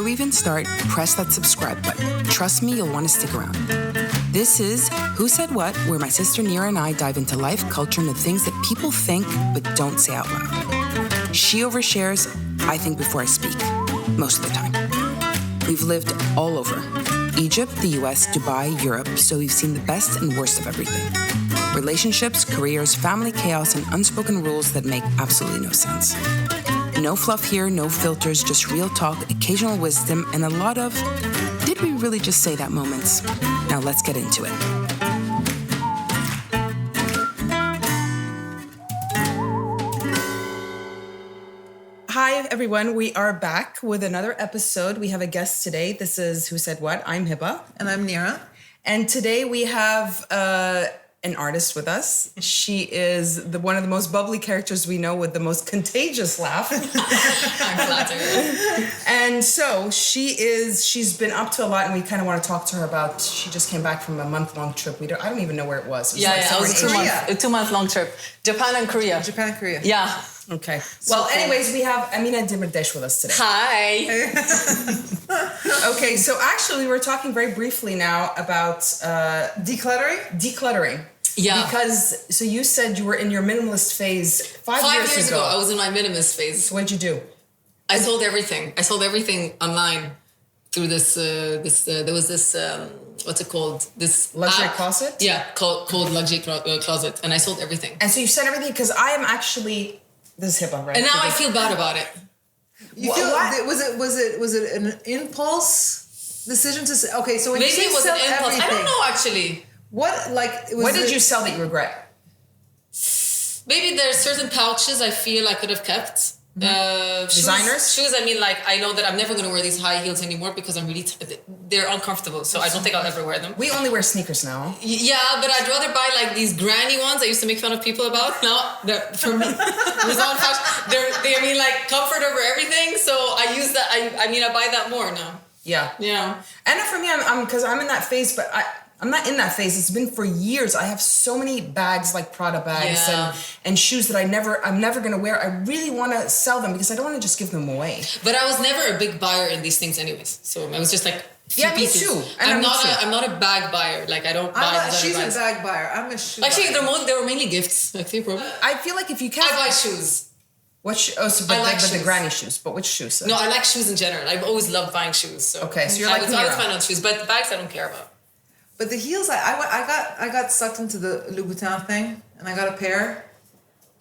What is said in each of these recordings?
we even start, press that subscribe button. Trust me, you'll want to stick around. This is Who Said What, where my sister Nira and I dive into life, culture, and the things that people think but don't say out loud. She overshares, I think before I speak, most of the time. We've lived all over. Egypt, the US, Dubai, Europe, so we've seen the best and worst of everything. Relationships, careers, family chaos, and unspoken rules that make absolutely no sense. No fluff here, no filters, just real talk, occasional wisdom, and a lot of, did we really just say that moments? Now let's get into it. Hi, everyone. We are back with another episode. We have a guest today. This is Who Said What? I'm Hiba. And I'm Nira. And today we have an artist with us. She is one of the most bubbly characters we know with the most contagious laugh. I'm flattered. And so she's been up to a lot, and we kind of want to talk to her about, she just came back from a month-long trip. I don't even know where it was. It was It was a 2 month long trip. Japan and Korea. Yeah. Okay. Well, anyways, we have Amina Demirdash with us today. Hi. Okay, so actually we were talking very briefly now about decluttering. Yeah. Because, so you said you were in your minimalist phase 5 years ago. I was in my minimalist phase. So what'd you do? I sold everything. I sold everything online through this, there was this, what's it called? This luxury app. closet? Yeah, called Luxury Closet. And I sold everything. And so you said everything, because I am actually, this is HIPAA, right? And now I feel bad about it. Was it an impulse decision to say, okay, so when Maybe you say it was sell an impulse. everything, I don't know actually. What did you sell that you regret? Maybe there's certain pouches I feel I could have kept. Designers? Shoes, I mean, like, I know that I'm never going to wear these high heels anymore because I'm really, they're uncomfortable. So I don't think I'll ever wear them. We only wear sneakers now. Yeah, but I'd rather buy like these granny ones I used to make fun of people about. No, for me, it's not fashion. I mean, like, comfort over everything. So I use that. I mean, I buy that more now. Yeah. Yeah. And for me, because I'm in that phase, but I'm not in that phase. It's been for years. I have so many bags, like Prada bags and shoes that I'm never going to wear. I really want to sell them because I don't want to just give them away. But I was never a big buyer in these things anyways. So I was just like, me too. I'm not a bag buyer. Like, I don't buy she's bags. a bag buyer. I'm a shoe Actually, buyer. they were mainly gifts. Like, probably. I feel like if you can't... I buy shoes. What the granny shoes. But which shoes? No, I like shoes in general. I've always loved buying shoes. So okay, so you're I was fine on shoes. But the bags I don't care about. But the heels, I got sucked into the Louboutin thing, and I got a pair.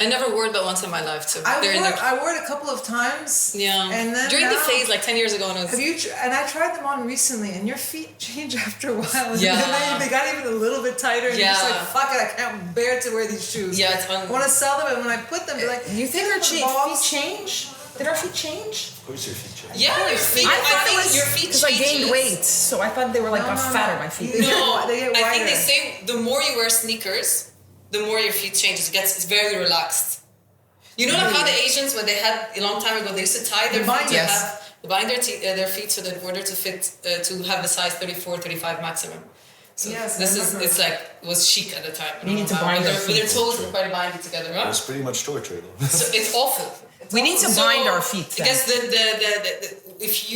I never wore it but once in my life too. I wore it a couple of times. Yeah. And then during the phase, like 10 years ago, when I was... and I tried them on recently, and your feet change after a while. Yeah. And they got even a little bit tighter. And you're just like, fuck it, I can't bear to wear these shoes. Yeah, it's I want to sell them, and when I put them, they're like, you think our feet change? Did our feet change? Of course your feet change. Yeah, your feet. I think your feet because I gained weight, so I thought they were like fatter. My feet. They get wider. I think they say the more you wear sneakers, the more your feet change. It's very relaxed. You know, like how the Asians, when they had a long time ago, they used to tie their feet to bind their feet so that in order to fit to have the size 34, 35 maximum. So it's like it was chic at the time. You need to bind their feet. Their toes were quite binding together. Right? It's pretty much torture though. So it's awful. We need to bind our feet. I guess if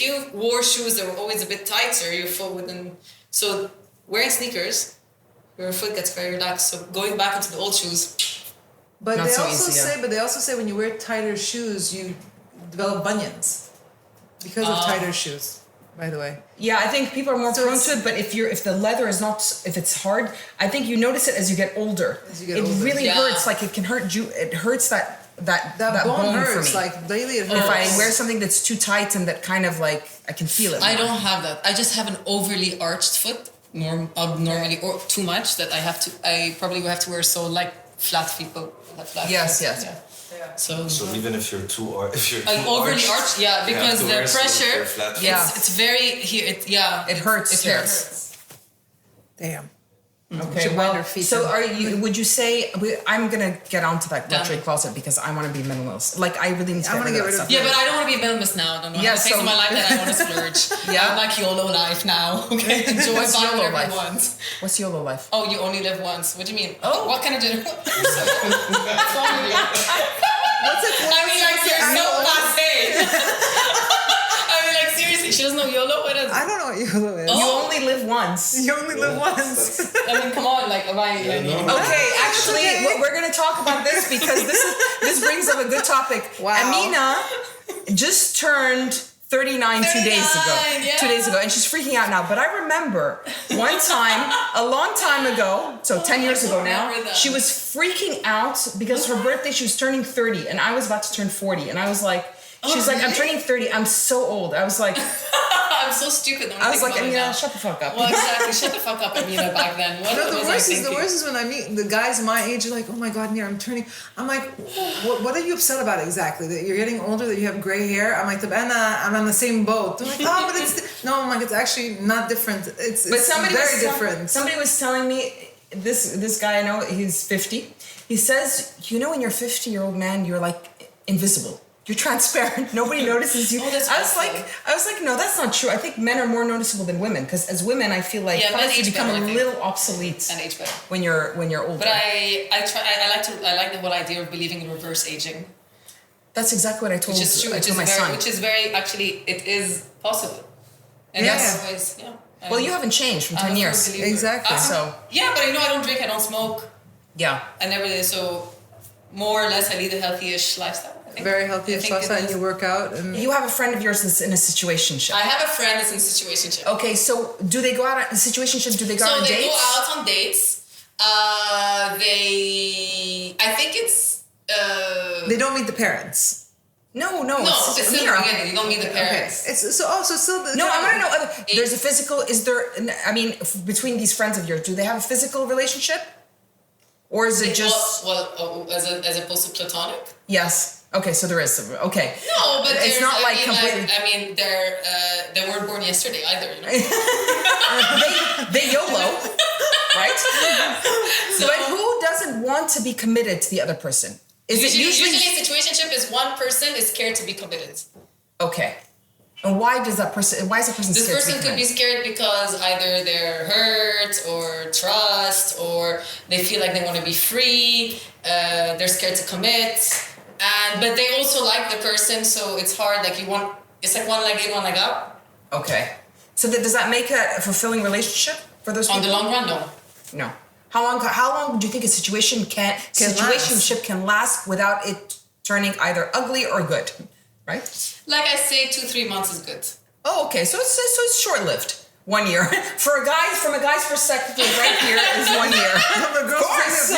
you wore shoes that were always a bit tighter, your foot wouldn't. So wearing sneakers, your foot gets very relaxed. So going back into the old shoes. But they also say when you wear tighter shoes, you develop bunions because of tighter shoes. By the way. Yeah, I think people are more prone to it. But if the leather is not, if it's hard, I think you notice it as you get older. It really hurts. Like it can hurt you. It hurts that bone hurts. For me. Like lately, it hurts. If I wear something that's too tight and that kind of like I can feel it. I don't have that. I just have an overly arched foot, abnormally or too much that I probably will have to wear flat feet. Yes. Yeah. So even if you're too overly arched, because the pressure, it's very here. It hurts. It hurts. Damn. Okay. So would you say I'm gonna get onto that luxury closet because I want to be minimalist. Like I really need to. I want to get rid of. Yeah, but I don't want to be a minimalist now. I don't know. Things in my life that I want to splurge. I'm like YOLO life now. Okay, enjoy buying whatever you want. What's YOLO life? Oh, you only live once. What do you mean? Oh, what kind of dinner? What's it? I mean, like you're so passe. You only live once. You only live once. I mean, come on, like, am I? Okay, actually, we're going to talk about this because this brings up a good topic. Wow. Amina just turned 39 2 days ago. Yeah. 2 days ago, and she's freaking out now. But I remember one time, a long time ago, so 10 years ago now, she was freaking out because her birthday, she was turning 30, and I was about to turn 40, and I was like, she's like, I'm turning 30, I'm so old. I was like, I'm so stupid. I was like, Amina, shut the fuck up. Well, exactly, shut the fuck up, Amina, back then. The worst is when I meet the guys my age are like, oh my God, Nir, I'm turning. I'm like, what are you upset about exactly? That you're getting older, that you have gray hair? I'm like, I'm on the same boat. They're like, oh, but no, I'm like, it's actually not different. It's very different. Somebody was telling me, this guy I know, he's 50. He says, when you're a 50-year-old man, you're like invisible. You're transparent. Nobody notices you. Oh, that's I was like, no, that's not true. I think men are more noticeable than women because as women, I feel like you become a little obsolete and age better when you're older. But I like the whole idea of believing in reverse aging. That's exactly what I told. Which is true. Which is very actually it is possible. And yes. Well, you haven't changed from 10 years. Exactly. So. Yeah, but I don't drink. I don't smoke. Yeah. I never did. So more or less, I lead a healthy-ish lifestyle. Very healthy lifestyle, and you work out. And you have a friend of yours that's in a situationship. I have a friend that's in a situationship. Okay, so do they go out on a situationship? Do they go out on dates? So they go out on dates. I think it's. They don't meet the parents. No. No, it's still the beginning. You don't meet the parents. Okay. It's still. No, I want to know. There's a physical. Is there? I mean, between these friends of yours, do they have a physical relationship, or is it just? As opposed to platonic. Yes. Okay, so there is some. Okay. No, but it's not completely. They weren't born yesterday either. They YOLO, right? But who doesn't want to be committed to the other person? Usually a situationship is one person is scared to be committed. Okay. And why is that person scared? This person could be scared because either they're hurt or trust, or they feel like they want to be free. They're scared to commit. But they also like the person, so it's hard. It's like one leg in, one leg out. Okay. So does that make a fulfilling relationship for those people? On the long run, no. No. How long do you think a situationship can last without it turning either ugly or good? Right? Like I say, 2-3 months is good. Oh, okay. So it's short-lived. 1 year. From a guy's perspective, right here is 1 year. The girls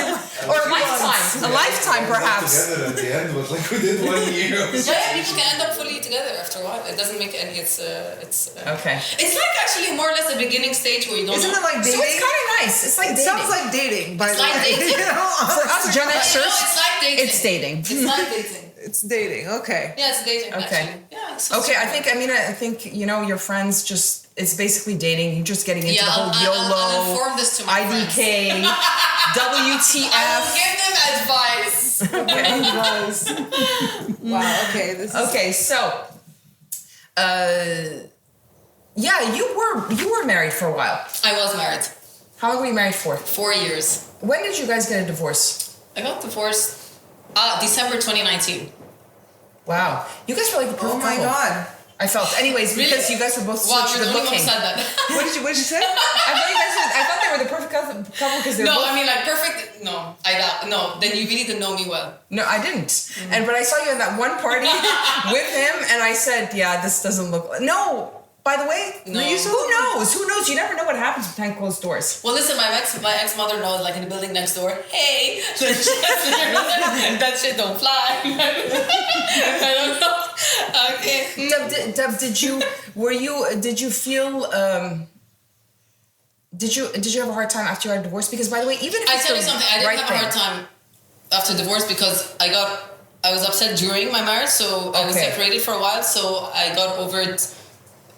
or a lifetime. A lifetime, perhaps. Together at the end, but like we did 1 year. Yeah, people can end up fully together after a while. It doesn't make any. It's okay. It's like actually more or less a beginning stage where you don't. Isn't it like dating? So it's kind of nice. It's like dating. Sounds like dating. By it's the like way. dating. For us Gen Xers, it's like dating. It's dating. It's like dating. It's dating. Okay. Yeah, it's dating. Okay. Actually. Yeah. Okay. I think your friends just. It's basically dating. You're just getting into the whole YOLO, I'll inform this to my IDK, friends. WTF. I will give them advice. Okay. Wow. Okay. Okay. So, you were married for a while. I was married. How long were you married for? 4 years. When did you guys get a divorce? I got divorced December 2019. Wow. You guys were like the perfect couple. Oh my God. I felt. Anyways, really? Because you guys were both so good looking. Wow, said that. What did you say? I thought they were the perfect couple because they were both... I mean like perfect. No, no. Then you really didn't know me well. No, I didn't. Mm-hmm. But I saw you at that one party with him, and I said, "Yeah, this doesn't look." No. By the way, no. Who knows? Who knows? You never know what happens behind closed doors. Well, listen, my ex mother knows, like in the building next door. Hey, that shit don't fly. I don't know. Okay. Deb, did you feel? Did you have a hard time after you had a divorce? Because by the way, even if I tell you something, I didn't have a hard time after divorce because I was upset during my marriage, so I was separated for a while, so I got over it.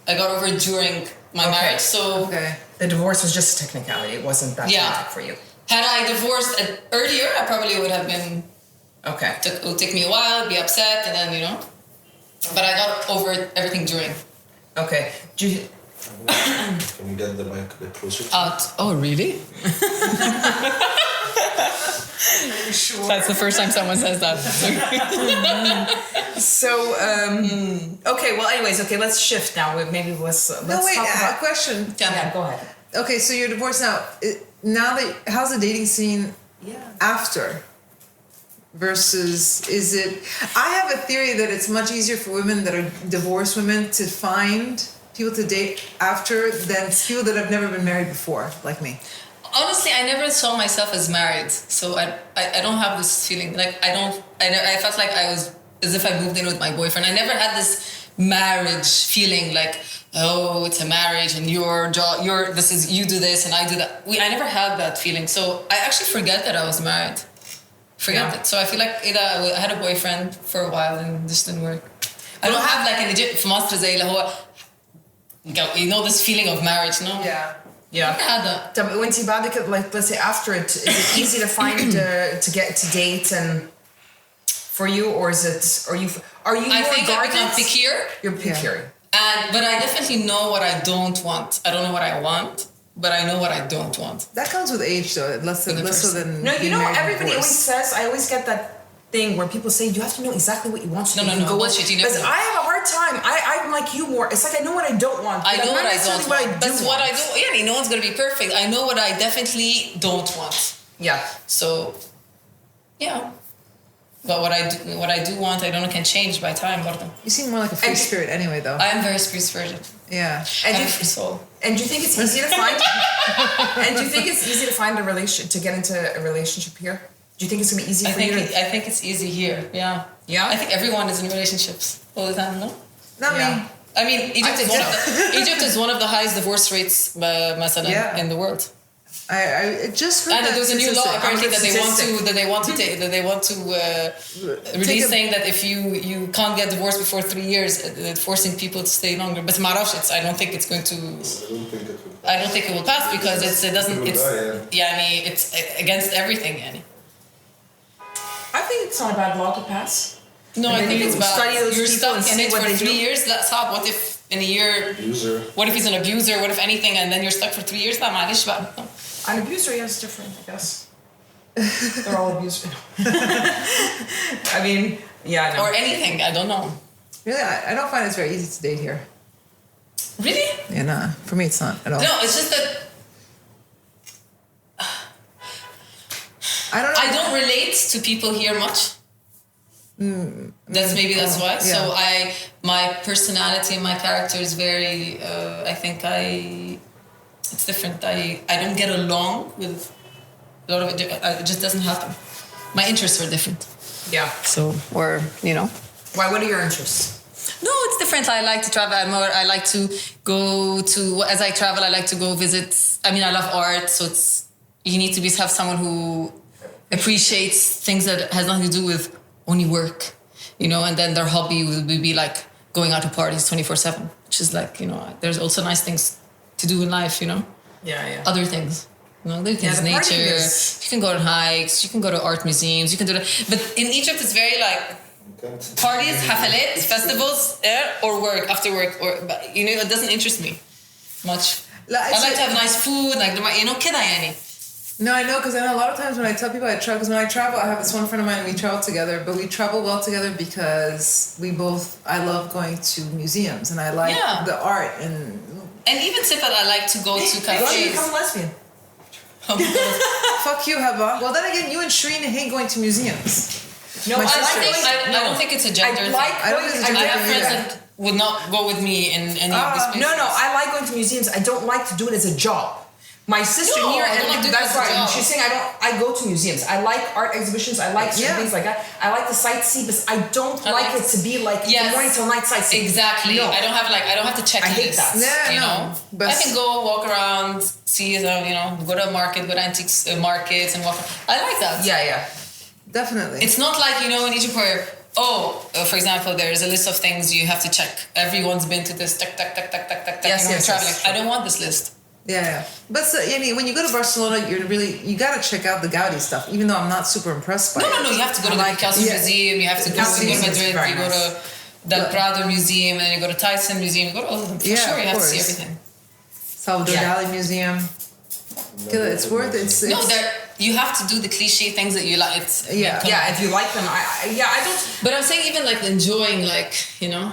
During my marriage, so the divorce was just a technicality. It wasn't that traumatic for you. Had I divorced earlier, I probably would have been. Okay. It would take me a while, be upset, and then But I got over everything during. Okay. Can you get the mic a bit closer? Oh, really? Sure. That's the first time someone says that. So, okay. Well, anyways, okay. Let's shift now. Maybe let's talk about. A question. Yeah, go ahead. Okay, so you're divorced now. How's the dating scene after? Versus, is it? I have a theory that it's much easier for women that are divorced women to find people to date after than people that have never been married before, like me. Honestly, I never saw myself as married, so I don't have this feeling. Like I felt like I was as if I moved in with my boyfriend. I never had this marriage feeling like, oh, it's a marriage and you do this and I do that. I never had that feeling, so I actually forget that I was married. Forget it. So I feel like I had a boyfriend for a while and this didn't work. I don't have like an Egypt في مصر زي اللي هو you know this feeling of marriage, no? Yeah. طب وانتي بعد كده, like let's say after it, is it easy to find to get to date and for you, or is it are you I more think I become guarded? pickier. You're pickier. But I definitely know what I don't want. I don't know what I want, but I know what I don't want. That comes with age, though. Less so than No, you know, married everybody divorce. always says, I always get that thing where people say you have to know exactly what you want. So No, bullshit. You never Because know. I have a hard time. I'm like you more. It's like I know what I don't want. I know what I don't want. That's what I want. do. Yeah, no one's gonna be perfect. I know what I definitely don't want. Yeah. So, yeah. But what I do want, I don't know, can change by time. Bardo. You seem more like a free spirit anyway, though. I am very spirit-spirited. Yeah. And I you, have a free soul. and do you think it's easy to find? And do you think it's easy to find to get into a relationship here? Do you think it's gonna be easy for you? I think it's easy here. Yeah. Yeah? I think everyone is in relationships all the time. No. Not me. I mean, Egypt is one of the highest divorce rates, مثلا, in the world. I just heard And that there's a new law statistic. apparently that they want to release, saying that if you can't get divorced before 3 years, forcing people to stay longer. But I don't think it's going to. I don't think it will pass because it doesn't. It's I mean it's against everything. Yani. I think it's not a bad law to pass. No, I think it's bad. You're stuck in it for 3 years. That's hard. What if in a year? Abuser. What if he's an abuser? What if anything? And then you're stuck for 3 years? No. An abuser, yes, different, I guess. They're all abusers. I mean, yeah, I know. Or anything. I don't know. Really, I don't find it's very easy to date here. Really? Yeah, nah. For me, it's not at all. No, it's just that I don't know. I don't relate to people here much. That's why. Yeah. So my personality and my character is very. It's different. I don't get along with a lot of it. It just doesn't happen. My interests are different. Yeah. So Why? What are your interests? No, it's different. I like to travel. I like to go to. As I travel, I like to go visit. I mean, I love art, so you need to have someone who appreciates things that has nothing to do with only work, and then their hobby will be like going out to parties 24/7, which is like, there's also nice things to do in life, Yeah. other things, other things, the partying nature. is- You can go on hikes, you can go to art museums, you can do that. But in Egypt, it's very like parties, hafalet, festivals, or work after work, but, it doesn't interest me much. I like to have nice food, like كده يعني. No, I know, because I know a lot of times when I tell people I travel, because when I travel, I have this one friend of mine and we travel together, but we travel well together because I love going to museums and I like the art And even Sifat, I like to go to Why don't you cafes. become a lesbian? Fuck you, Hava. Well, then again, you and Shireen hate going to museums. No, My I sister- like I don't think it's a gender I thing. like I don't going. think it's I a have gender friends thing. that would not go with me in any of these places. No, I like going to museums. I don't like to do it as a job. My sister No, here, I don't like and doing that's it as a right. job. She's saying I go to museums. I like art exhibitions. I like certain things like that. I like the sightsee, but I don't like it to be like from morning till night sightseeing. Exactly. No. I don't have to check I hate lists, that. Yeah, no. But- I can go walk around, see, go to a market, go to antiques markets and walk. I like that. Yeah. Definitely. It's not like, in Egypt where, for example, there's a list of things you have to check. Everyone's been to this, tuck, Yes, yes, traveling. yes. I don't want this list. Yeah. But so, when you go to Barcelona, you gotta check out the Gaudi stuff, even though I'm not super impressed by it. No, you have to go to the Picasso Museum, you have to go to Museum is Madrid, very you go to the Prado Museum, and then you go to Tyson Museum, you go to all of them. For sure, you have to see everything. Salvador Dali Museum. It's worth it. No, you have to do the cliche things that you like. It's, If you like them, I don't. But I'm saying even like enjoying, like, you know.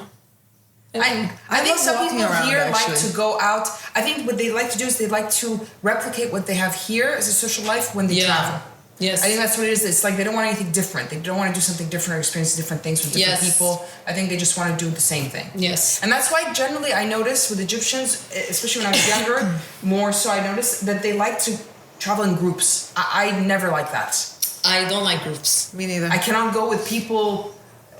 I think love some walking people around, here like actually. to go out. I think what they like to do is they like to replicate what they have here as a social life when they travel. Yes. I think that's what it is. It's like they don't want anything different. They don't want to do something different or experience different things with different people. I think they just want to do the same thing. Yes. And that's why generally I notice with Egyptians, especially when I was younger, more so I noticed that they like to travel in groups. I never like that. I don't like groups. Me neither. I cannot go with people.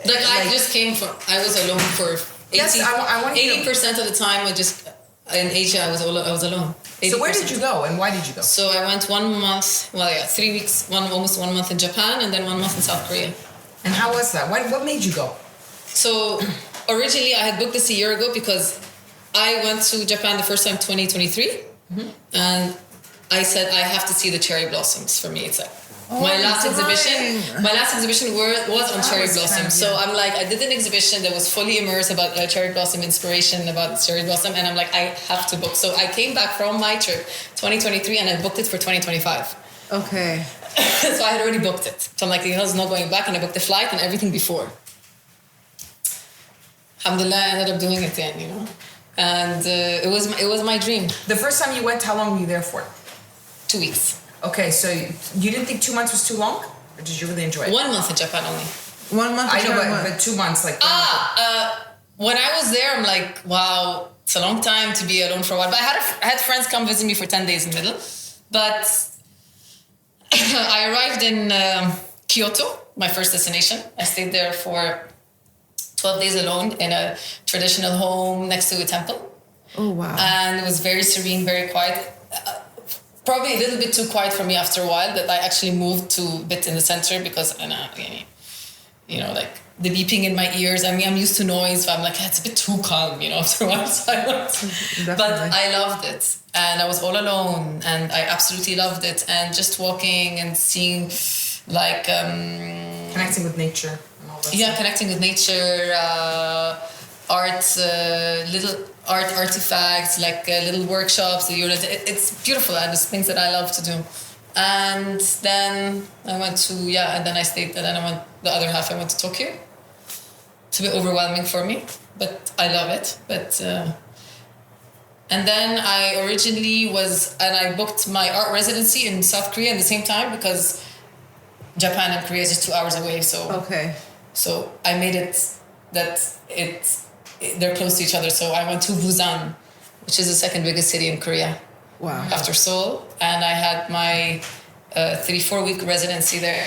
Like I just came from, I was alone for 80, Yes, I want to 80% of the time. In Asia, I was alone. 80%. So where did you go and why did you go? So I went 1 month, 3 weeks, almost 1 month in Japan and then 1 month in South Korea. And how was that? What made you go? So originally I had booked this a year ago because I went to Japan the first time 2023 and I said I have to see the cherry blossoms. For me, it's like my last exhibition was on cherry blossoms. So I'm like, I did an exhibition that was fully immersed about cherry blossom inspiration, about cherry blossom, and I'm like, I have to book. So I came back from my trip 2023 and I booked it for 2025. Okay. So I had already booked it. So I'm like, there's no going back, and I booked the flight and everything before. Alhamdulillah, I ended up doing it then, you know. And it was my dream. The first time you went, how long were you there for? 2 weeks. Okay, so you didn't think 2 months was too long? Or did you really enjoy it? 1 month in Japan only. 1 month. I know, but 2 months, like... When I was there, I'm like, wow, it's a long time to be alone for a while. But I had friends come visit me for 10 days in the middle. But I arrived in Kyoto, my first destination. I stayed there for 12 days alone in a traditional home next to a temple. Oh, wow. And it was very serene, very quiet. Probably a little bit too quiet for me after a while, that I actually moved to a bit in the center because, you know, like the beeping in my ears. I mean, I'm used to noise, but I'm like, it's a bit too calm, you know, after a while. So but I loved it. And I was all alone and I absolutely loved it. And just walking and seeing like... connecting with nature and all that stuff. Connecting with nature, art, little art artifacts, like little workshops. It's beautiful and it's things that I love to do. And then I went to, and then I stayed, and then I went, the other half I went to Tokyo. It's a bit overwhelming for me, but I love it. But, and then I originally I booked my art residency in South Korea at the same time because Japan and Korea is just 2 hours away. So, so I made it that they're close to each other. So I went to Busan, which is the second biggest city in Korea. Wow. After Seoul. And I had my 3-4 week residency there.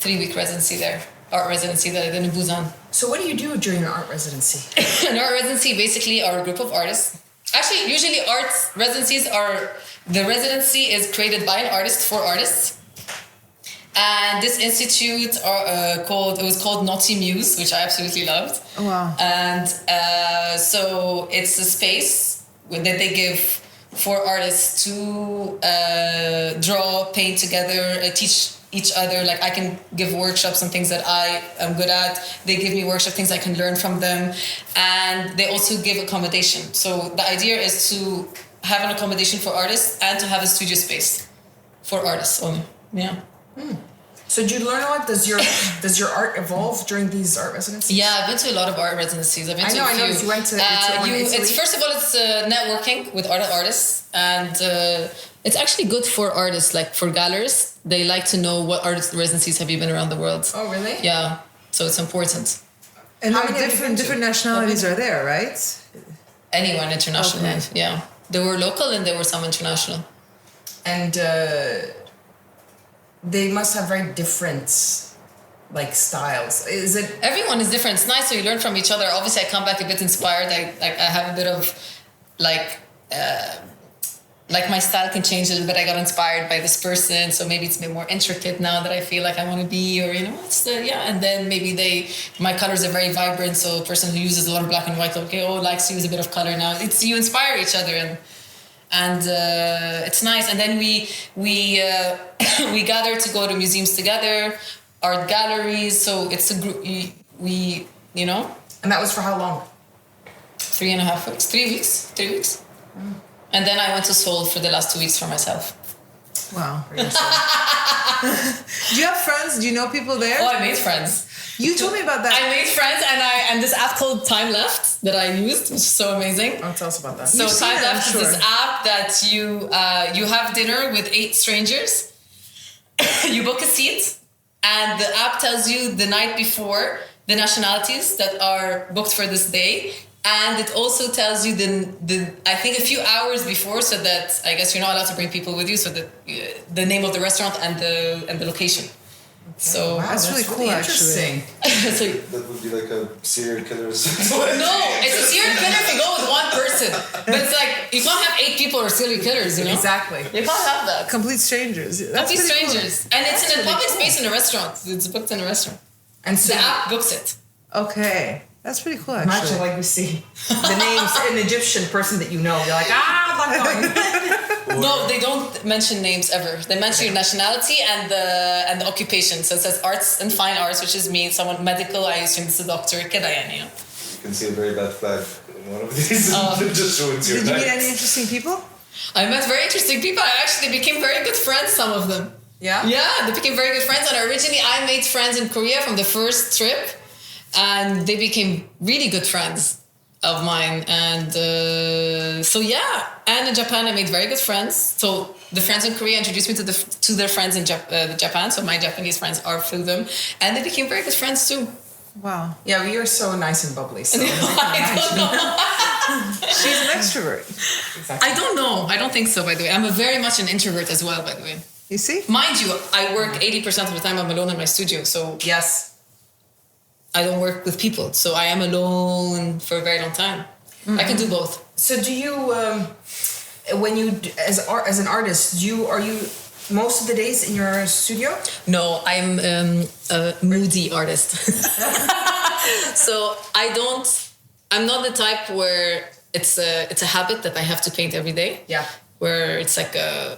3-week residency there. Art residency that I did in Busan. So what do you do during your art residency? An art residency basically are a group of artists. Actually, usually art residencies the residency is created by an artist for artists. And this institute it was called Naughty Muse, which I absolutely loved. Oh, wow. And so it's a space that they give for artists to draw, paint together, teach each other. Like I can give workshops on things that I am good at. They give me workshop things I can learn from them. And they also give accommodation. So the idea is to have an accommodation for artists and to have a studio space for artists only. Yeah. So did you learn a lot? Does your art evolve during these art residencies? Yeah, I've been to a lot of art residencies. I've been to a few. I know. You went to Italy. It's first of all, it's networking with other artists, and it's actually good for artists, like for gallerists. They like to know what art residencies have you been around the world. Oh, really? Yeah, so it's important. And different nationalities are there, right? Anyone international, Okay. yeah. There were local and there were some international. And they must have very different like styles. Is it? Everyone is different. It's nice, so you learn from each other. Obviously, I come back a bit inspired. I have a bit of like my style can change a little bit. I got inspired by this person, so maybe it's a bit more intricate now that I feel like I want to be, or and then maybe my colors are very vibrant, so a person who uses a lot of black and white, likes to use a bit of color now. You inspire each other, and it's nice. And then we gather to go to museums together, art galleries. So it's a group. And that was for how long? 3.5 weeks. 3 weeks. And then I went to Seoul for the last 2 weeks for myself. Wow. Or you're so- Do you have friends? Do you know people there? Oh, I made friends. You told me about that. I made friends, and this app called Time Left that I used, which is so amazing. Oh, tell us about that. So You've seen Time it, I'm Left sure. is this app that you have dinner with 8 strangers. You book a seat, and the app tells you the night before the nationalities that are booked for this day, and it also tells you the I think a few hours before, so that I guess you're not allowed to bring people with you, so that the name of the restaurant and the location. So Wow, That's really cool, interesting. so That would be like a serial killer or something. no, it's a serial killer if you go with one person, but it's like you can't have 8 people or serial killers, you know. Exactly. You can't have that. Complete strangers. That's Complete pretty cool. strangers, and it's in a public space in a restaurant. It's booked in a restaurant. And so The app books it. Okay. That's pretty cool, actually. imagine like we see the names an Egyptian person that you know. You're like, I'm not going. No, they don't mention names ever. They mention your nationality and the occupation. So it says arts and fine arts, which is me. Someone medical, I assume it's a doctor. كده يعني. You can see a very bad flag in one of these. It just ruins your Did you meet night. any interesting people? I met very interesting people. I actually became very good friends, some of them. Yeah? Yeah, they became very good friends. And originally I made friends in Korea from the first trip. And they became really good friends of mine. And so yeah, and in Japan I made very good friends. So the friends in Korea introduced me to their friends in Japan. So my Japanese friends are through them. And they became very good friends too. Wow. Yeah, but you're so nice and bubbly. So I don't know. She's an extrovert. exactly. I don't know. I don't think so, by the way. I'm very much an introvert as well, by the way. You see? Mind you, I work 80% of the time I'm alone in my studio. So Yes. I don't work with people. So I am alone for a very long time. I can do both. So do you, when you as an artist, are you most of the days in your studio? No, I'm a moody artist. So I'm not the type where it's a habit that I have to paint every day. Yeah. Where it's like a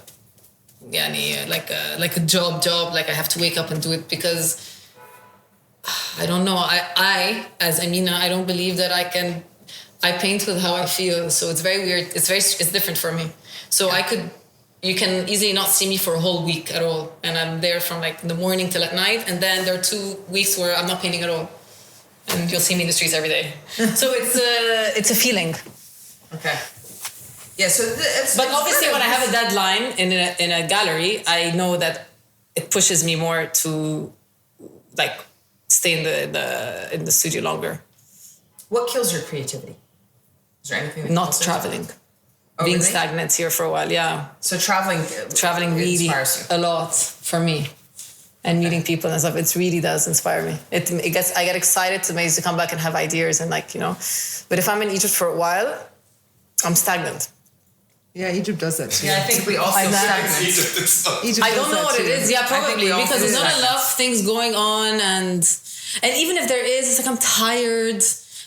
job, like I have to wake up and do it, because I don't know. I as Amina, I don't believe that I paint with how I feel. So it's very weird. It's different for me. So you can easily not see me for a whole week at all. And I'm there from like the morning till at night. And then there are 2 weeks where I'm not painting at all. And you'll see me in the streets every day. So it's a feeling. Okay. Yeah, so But obviously when I have a deadline in a gallery, I know that it pushes me more to like stay in the studio longer. what kills your creativity? Is there anything that Not kills it? traveling. Oh, Being really? stagnant here for a while, yeah. So traveling Really inspires you. a lot for me. And meeting people and stuff, it really does inspire me. I get excited to come back and have ideas and like, you know. But if I'm in Egypt for a while, I'm stagnant. Yeah, Egypt does that too. Yeah, I think we all feel stagnant. Egypt and stuff. Egypt I does don't know that what too. it is. Yeah, probably we all because feel there's not that. enough things going on, and even if there is, it's like I'm tired.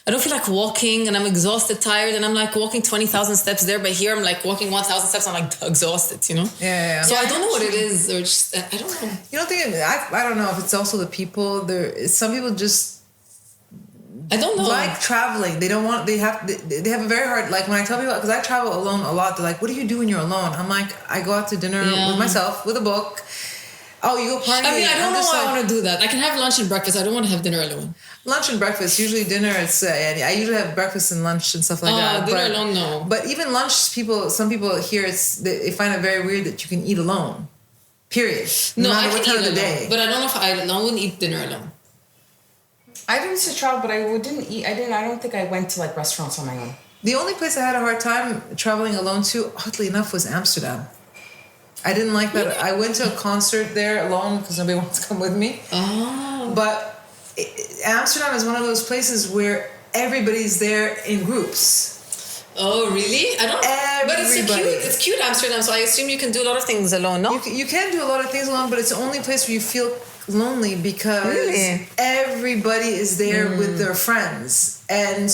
I don't feel like walking, and I'm exhausted, tired, and I'm like walking 20,000 steps there. But here, I'm like walking 1,000 steps. I'm like exhausted, you know. Yeah. So I don't know what it is, or just I don't know. You don't think I don't know if it's also the people. Some people just I don't know. like traveling. They don't want. They have a very hard. Like when I tell people, because I travel alone a lot. They're like, "What do you do when you're alone?" I'm like, I go out to dinner with myself with a book. Oh, you go party. I mean, I don't know why I like, want to do that. I can have lunch and breakfast. I don't want to have dinner alone. lunch and breakfast. Usually dinner. It's I usually have breakfast and lunch and stuff like that. Dinner alone, no. But even lunch, some people here they find it very weird that you can eat alone. Period. No, no I matter can what time eat of the alone, day. but I don't know if I wouldn't eat dinner alone. I didn't say travel, but I didn't eat. I don't think I went to like restaurants on my own. The only place I had a hard time traveling alone to, oddly enough, was Amsterdam. I didn't like that. I went to a concert there alone because nobody wants to come with me. Oh. But Amsterdam is one of those places where everybody's there in groups. Oh, really? I don't. But Everybody. it's cute Amsterdam, so I assume you can do a lot of things alone, no? You can do a lot of things alone, but it's the only place where you feel lonely because Really? everybody is there with their friends. And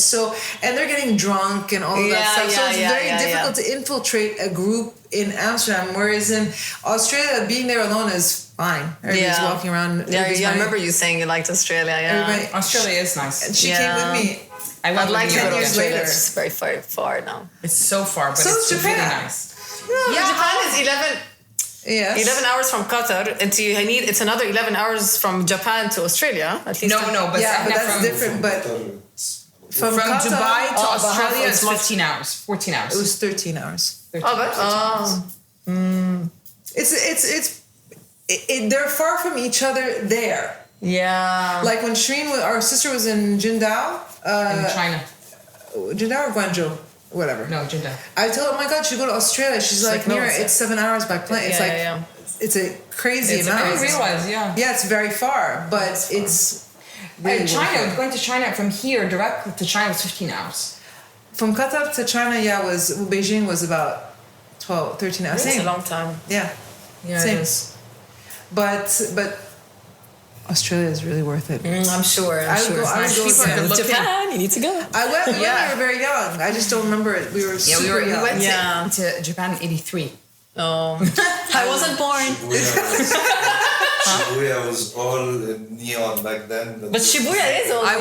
they're getting drunk and all of that stuff. So it's very difficult to infiltrate a group in Amsterdam, whereas in Australia, being there alone is fine. Everybody's walking around. everybody's I fine. remember you saying you liked Australia, Everybody, Australia is nice. and she came with me. I went I'd like with to you go to years Australia. later. It's very far now. It's so far, but So it's is really Japan. nice. Yeah, Japan is 11. Yes. 11 hours from Qatar, and it's another 11 hours from Japan to Australia. At least. No, but Yeah, but that's from, different. But from Qatar- Dubai to Oh, Australia, it's it's 15 hours, 14 hours. it was 13 hours. 13 hours. They're far from each other there. Yeah. Like when our sister was in Jindal, in China. Jindal or Guangzhou, whatever. No, Jeddah. I told her, oh my God, she go to Australia. She's like, no, Mira, it's- it's 7 hours by plane. It's like, it's a crazy amount. I didn't realize, yeah. Yeah, it's very far, but it's really worth China, it. going to China from here directly to China was 15 hours. From Qatar to China, Beijing was about 13 hours. It's a Same. long time. Yeah. Yeah, Same. it is. But Australia is really worth it. I'm sure. I would go People again. are good looking. Japan, you need to go. I went when Yeah. we were very young. I just don't remember it. We were Yeah, super young. we went Yeah. to Japan in 83. Oh, I wasn't born. Shibuya was all neon back then. But Shibuya is all. I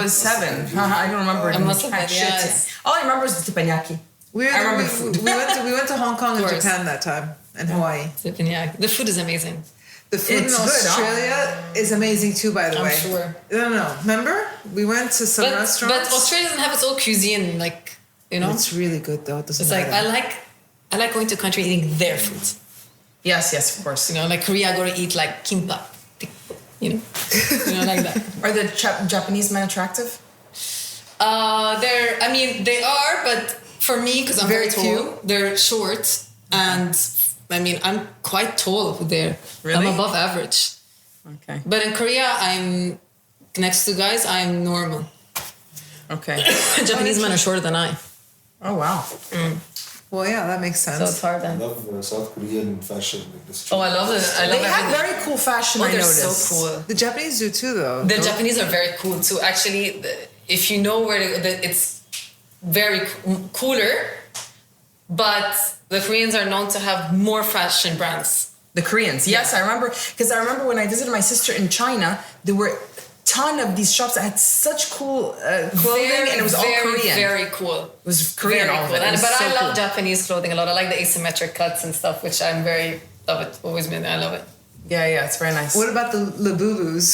was 7. I don't remember. I must have been, yes. All I remember is the teppanyaki. I remember food. We went to Hong Kong and course. Japan that time, and Hawaii. Yeah, the food is amazing. The food It's in good, huh? Australia is amazing too, by the I'm way. sure. No. Remember? We went to some But restaurants. Australia doesn't have its own cuisine, like It's really good though. It doesn't It's like matter. I like going to a country eating their food. Yes, of course. Like Korea, I go to eat like kimbap. Like that. Are the Japanese men attractive? They are, but for me, because I'm very, Very tall, they're short, and I'm quite tall there. Really? I'm above average. Okay. But in Korea, I'm next to guys. I'm normal. Okay. Japanese men are shorter than I, Oh, wow. Well, yeah, that makes sense. so it's hard I then. love South Korean fashion industry. Oh, I love it. I love They have everything. very cool fashion, Oh, I they're noticed. so cool. The Japanese do too, though. The Japanese are very cool too. Actually, if you know where it's very cooler, but the Koreans are known to have more fashion brands. The Koreans, yes, I remember. Because I remember when I visited my sister in China, there were a ton of these shops that had such cool clothing, and it was all Korean. Very cool. It was Korean, Very all cool. of it. It was But so I love cool. Japanese clothing a lot. I like the asymmetric cuts and stuff, which I'm love it. Always been. I love it. Yeah, it's very nice. What about the Labubus?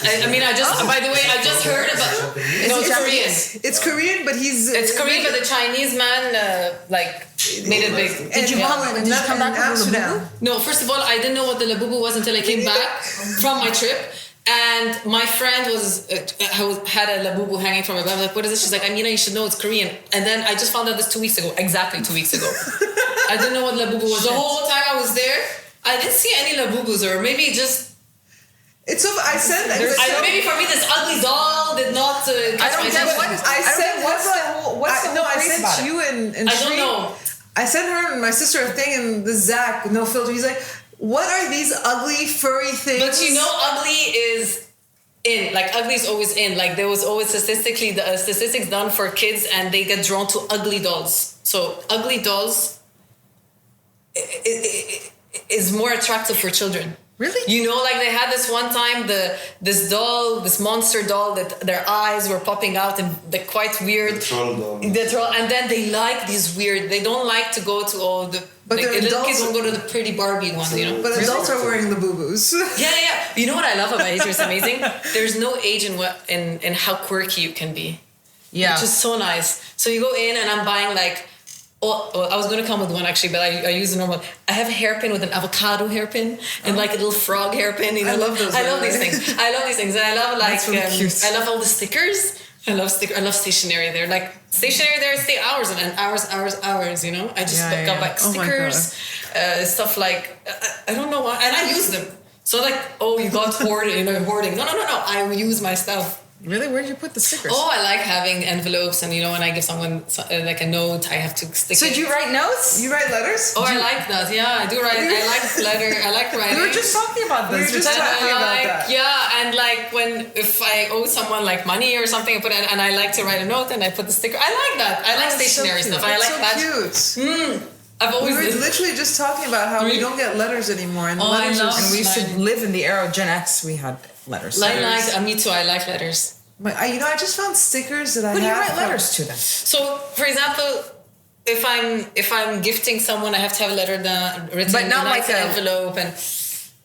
By the way, I just heard about. No, it's Korean. It's Korean, but he's. It's Korean, but the Chinese man made it big. Did you come back with Amsterdam? No, first of all, I didn't know what the labubu was until I came back from my trip. And my friend had a labubu hanging from her bed. I was like, what is this? She's like, Amina, you should know it's Korean. And then I just found out this 2 weeks ago. Exactly 2 weeks ago. I didn't know what labubu was. The whole time I was there, I didn't see any labubus, or maybe just... It's so. I said. maybe for me, this ugly doll did not catch I don't my get attention. what's the whole I craze sent about it? you and I don't Shree- know. I sent her and my sister a thing, and the Zach, no filter. He's like, "What are these ugly furry things?" But ugly is in. Like, ugly is always in. Like, there was always statistics done for kids, and they get drawn to ugly dolls. So, ugly dolls is more attractive for children. Really? Like they had this one time, this monster doll that their eyes were popping out and they're quite weird. The troll doll. And then they like these weird. They don't like to go to all the. But Like, the little adults- kids don't go to the pretty Barbie one, But adults are wearing the boo-boos. Yeah. You know what I love about it? It's amazing. There's no age in how quirky you can be. Yeah. Which is so nice. So you go in and I'm buying like. Oh, I was going to come with one actually, but I use the normal. I have a hairpin with an avocado hairpin and like a little frog hairpin. I love those. I love these things. And I love like That's really cute. I love all the stickers. I love stationery there. Like stationery there, stay hours and hours. I just got like Oh my stickers, stuff like I don't know why, and I use them. So like, oh, you got hoarding. No. I use my stuff. Really? Where did you put the stickers? Oh, I like having envelopes, and when I give someone like a note, I have to stick So it. do you write notes? You write letters? Oh, I like that. Yeah, I do write. I like letter. I like writing. We were just talking about this. We were just talking about that. Yeah, and like if I owe someone like money or something, I put it, and I like to write a note, and I put the sticker. I like that. I like stationery stuff. I like That's so cute. I've We always. were literally just talking about how we don't get letters anymore, and Oh, I letters love- And we used to live in the era of Gen X. We had letters. Me too. I like letters. I just found stickers that I Who do you have write letters to then? So, for example, if I'm gifting someone, I have to have a letter written, But not like an a envelope and.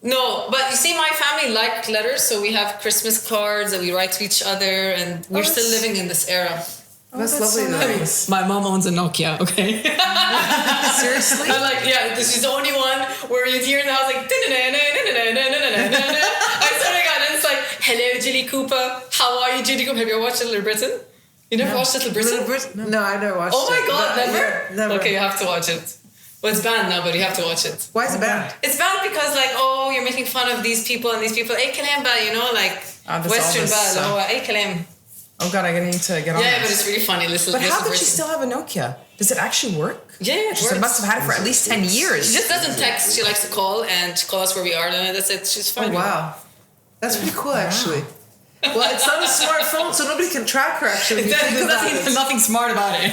No, but you see, my family like letters, so we have Christmas cards that we write to each other, and we're still living in this era. That's lovely. so nice. My mom owns a Nokia, okay? Seriously? I'm like, yeah, this is the only one where you'd hear in the house like, I swear to God, and it's like, hello, Julie Cooper. How are you, Julie Cooper? Have you ever watched Little Britain? You never watched Little Britain? No, I never watched it. Oh my God, but- never? yeah, never. Okay, you have to watch it. Well, it's banned now, but you have to watch it. Why is it banned? It's banned because, like, oh, you're making fun of these people and these people. Hey, kalam ba, you know, like, this Western all this, ba, oh, hey, kalam. Oh God, I need to get on Yeah, this. but it's really funny. Listen, But how could she still have a Nokia? Does it actually work? Yeah, it She works. must have had it for at least 10 years. She just doesn't text. She likes to call and call us where we are. And that's it. She's Oh fine. wow, that's pretty cool actually. Well, it's not a smartphone, so nobody can track her actually. If you think about it. Nothing smart about it.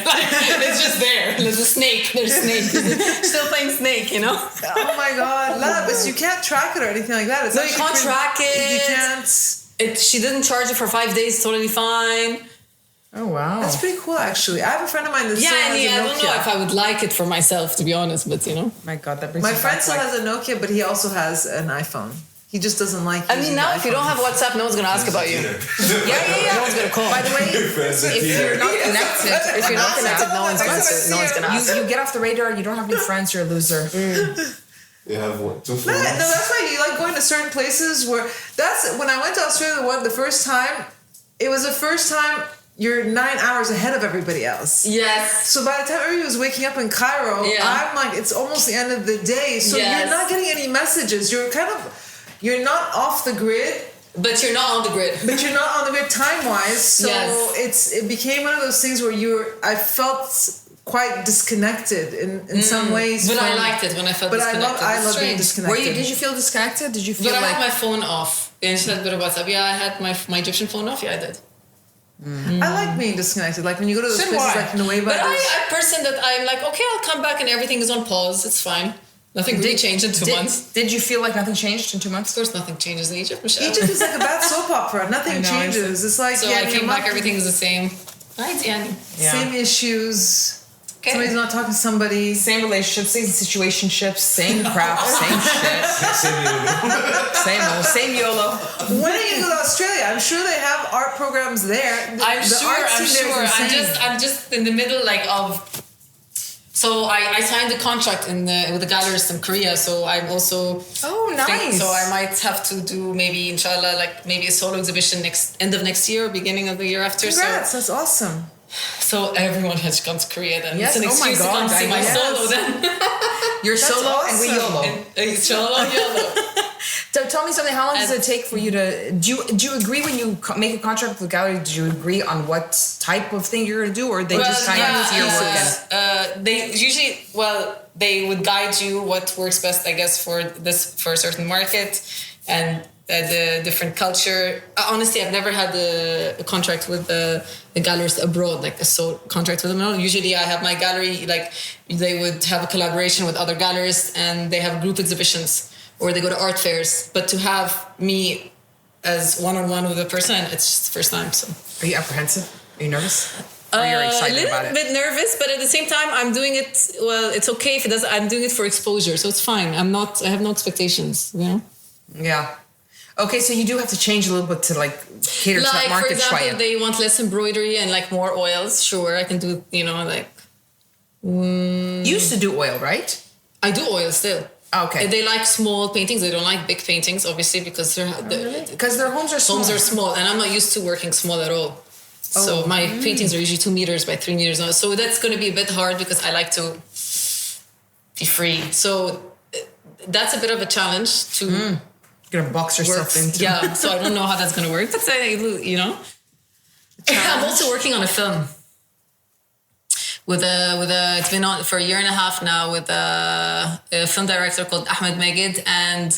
It's just there. There's a snake. There's a snake. Still playing snake, you know? Oh my God, but you can't track it or anything like that. It's No, you actually can't track it. You can't. She didn't charge it for 5 days. Totally fine. Oh wow. That's pretty cool actually. I have a friend of mine that still has a Nokia. I don't know if I would like it for myself, to be honest, but you know. My God, that brings My me friend back, still like- has a Nokia, but he also has an iPhone. He just doesn't like. I mean, using now the if you iPhone. don't have WhatsApp, no one's gonna ask about you. Yeah. No one's gonna call. By the way, Friends if you're not connected, no one's gonna ask. you get off the radar. You don't have any friends. You're a loser. You have what? 2 No, phones? that's why you like going to certain places where. That's when I went to Australia. The first time, it was the first time you're 9 hours ahead of everybody else. Yes. So by the time everybody was waking up in Cairo, Yeah. I'm like, it's almost the end of the day. So Yes. you're not getting any messages. You're not off the grid, But you're not on the grid. but you're not on the grid time wise. So Yes. it became one of those things where I felt quite disconnected in some ways. But I from- liked it when I felt But disconnected. I It's love being strange. disconnected. Did you feel disconnected? Did you feel But I like had my phone off. And she said, "But WhatsApp." Yeah, I had my Egyptian phone off. Yeah, I did. I like being disconnected. Like when you go to those So do places I. like Nueva. But I'm a person that I'm like, okay, I'll come back and everything is on pause. It's fine. Nothing really changed in 2 months. Did you feel like nothing changed in 2 months? Of course, nothing changes in Egypt, Michelle. Egypt is like a bad soap opera. Nothing I know, changes. It's like So I came back, everything is the same. Hi, Diane. Yeah. same issues. Okay. Somebody's not talking to somebody. Same relationships, same situationships, same crap, same shit, same YOLO. When are you going to Australia? I'm sure they have art programs there. I'm sure. I'm just in the middle of. So I signed a contract with the gallerist in Korea. So I'm also. Oh, nice. So I might have to do maybe inshallah maybe a solo exhibition end of next year, beginning of the year after. Congrats, that's awesome. So everyone has to come to Korea then. Yes, It's an oh my excuse to God, come see my yes. solo then. You're That's solo and we awesome. YOLO. Solo, YOLO. So tell me something. How long does it take for you to? Do you agree when you make a contract with the gallery? Do you agree on what type of thing you're gonna do, or they just kind of see your work? They usually, they would guide you what works best, I guess, for a certain market and the different culture. Honestly, I've never had a contract with a gallerist abroad, like a sole contract with them. No, usually I have my gallery, they would have a collaboration with other gallerists and they have group exhibitions or they go to art fairs. But to have me as one-on-one with a person, it's just the first time. So. Are you apprehensive? Are you nervous? Or you're excited about A it? little bit nervous, but at the same time, I'm doing it. Well, it's okay if it does. I'm doing it for exposure, so it's fine. I have no expectations. You know. Yeah. Okay, so you do have to change a little bit to cater to that For market example, شوية. they want less embroidery and more oils. Sure, I can do. You used to do oil, right? I do oil still. Okay. They like small paintings. They don't like big paintings, obviously, because Because their homes are small. homes are small, and I'm not used to working small at all. So my paintings are usually 2 meters by 3 meters. So that's going to be a bit hard because I like to be free. So that's a bit of a challenge to You're gonna box yourself work. into. Yeah, so I don't know how that's going to work. That's I'm also working on a film. It's been on for a year and a half now with a film director called Ahmed Megid, and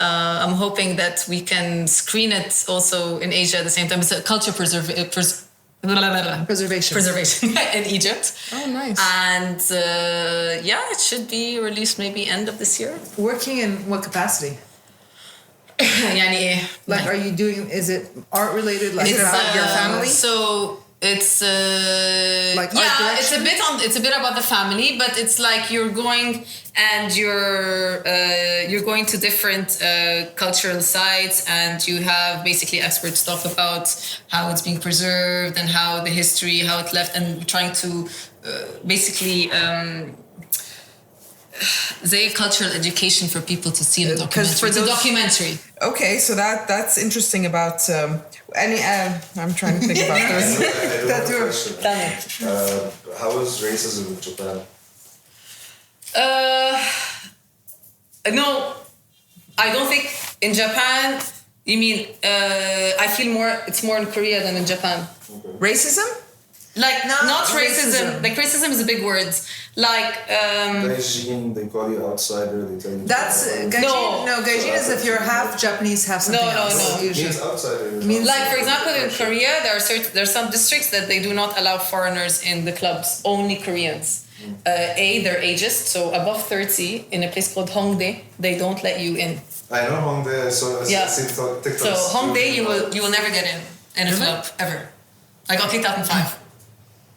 I'm hoping that we can screen it also in Asia at the same time. It's a culture preservation in Egypt. Oh, nice. And it should be released maybe end of this year. Working in what capacity? يعني إيه? Are you doing? Is it art related? Is it about your family? So It's Like art yeah, direction? it's a bit about the family, but it's like you're going and you're going to different cultural sites, and you have basically expert stuff about how it's being preserved and how the history, how it left, and trying to basically say cultural education for people to see in the documentary. It's a documentary. Okay, so that's interesting about I'm trying to think about this. I have a question. How is racism in Japan? No, I don't think in Japan. You mean I feel it's more in Korea than in Japan. Okay. Racism? Like not racism. racism. Like racism is a big word. Like Gaijin, they call you outsider. They tell you. That's gaijin. No, gaijin is if you're half Japanese, half something else. no. It Usually. means outsider. Like for example, in Korea, there's some districts that they do not allow foreigners in the clubs. Only Koreans. They're ageist, so above 30 in a place called Hongdae, they don't let you in. I know Hongdae, so Yeah. TikTok. So Hongdae, you will never get in a club ever. I got kicked out in 5.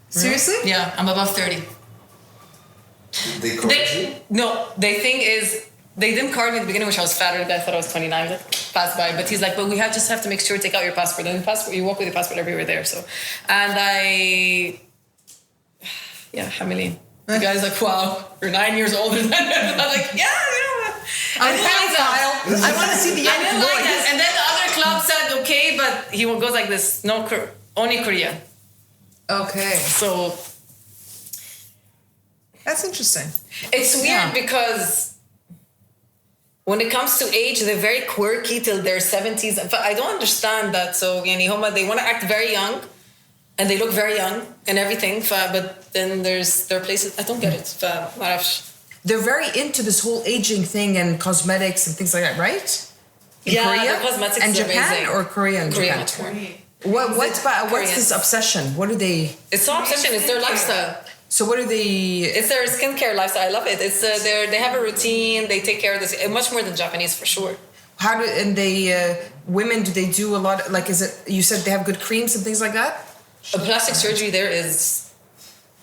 Seriously? Yeah, I'm above 30. They call you? No, the thing is, they didn't card me at the beginning, which I was flattered. I thought I was 29, like, passed by. But he's like, but we just have to make sure to take out your passport. And the passport, you walk with your passport everywhere there. So, and Hamili. The guy's like, wow, you're 9 years older than him. I'm like, yeah, you know what? I didn't like that. I want to see the I young didn't like boys. that. And then the other club said, okay, but he goes like this, no, only Korea. Okay, So that's interesting. it's weird because when it comes to age, they're very quirky till their 70s. But I don't understand that. So they want to act very young, and they look very young and everything. But then there are places I don't get it. They're very into this whole aging thing and cosmetics and things like that, right? In Korea? the cosmetics and is Japan amazing. or Korea and Korea Japan? much more. What's Korean. this obsession? What do they? It's not obsession. It's their lifestyle. So what do they? It's their skincare lifestyle. I love it. It's they have a routine. They take care of this much more than Japanese for sure. How do and they women? Do they do a lot? Like, is it? You said they have good creams and things like that. A plastic surgery there is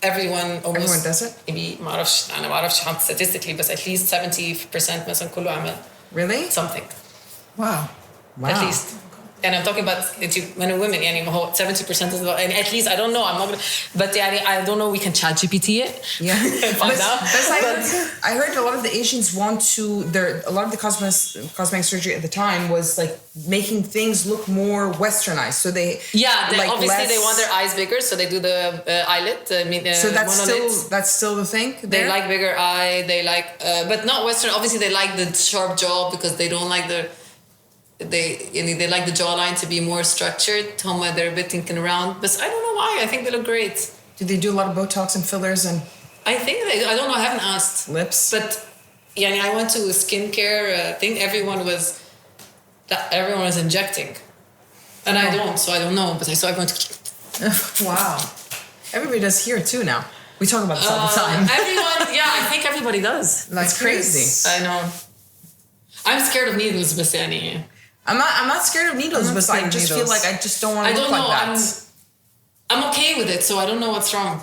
everyone almost. Everyone does it. Maybe ما أعرفش statistically, but at least 70% مثلا كله عمل Really? something Wow. at least. And I'm talking about men and women. يعني 70% is and at least I don't know. I'm not gonna, but I don't know. We can chat GPT it. Yeah. and find out. I heard a lot of the Asians want to. A lot of the cosmetic surgery at the time was like making things look more westernized. So they Like obviously less, they want their eyes bigger, so they do the eyelid. So that's still the thing. They like bigger eye. They like, but not Western. Obviously, they like the sharp jaw because they don't like they like the jawline to be more structured. They're a bit thinking around, but I don't know why. I think they look great. Do they do a lot of Botox and fillers and I think I don't know. I haven't asked. lips? But I went to a skincare thing. Everyone was injecting, and I don't, so I don't know. But I saw everyone. Wow. Everybody does here too now. We talk about this all the time. Everyone, I think everybody does. Like It's crazy. I know. I'm scared of needles, but I'm not scared of needles, I'm not but I scared of just feel needles. like I just don't want I to don't look know. like that. I'm okay with it, so I don't know what's wrong.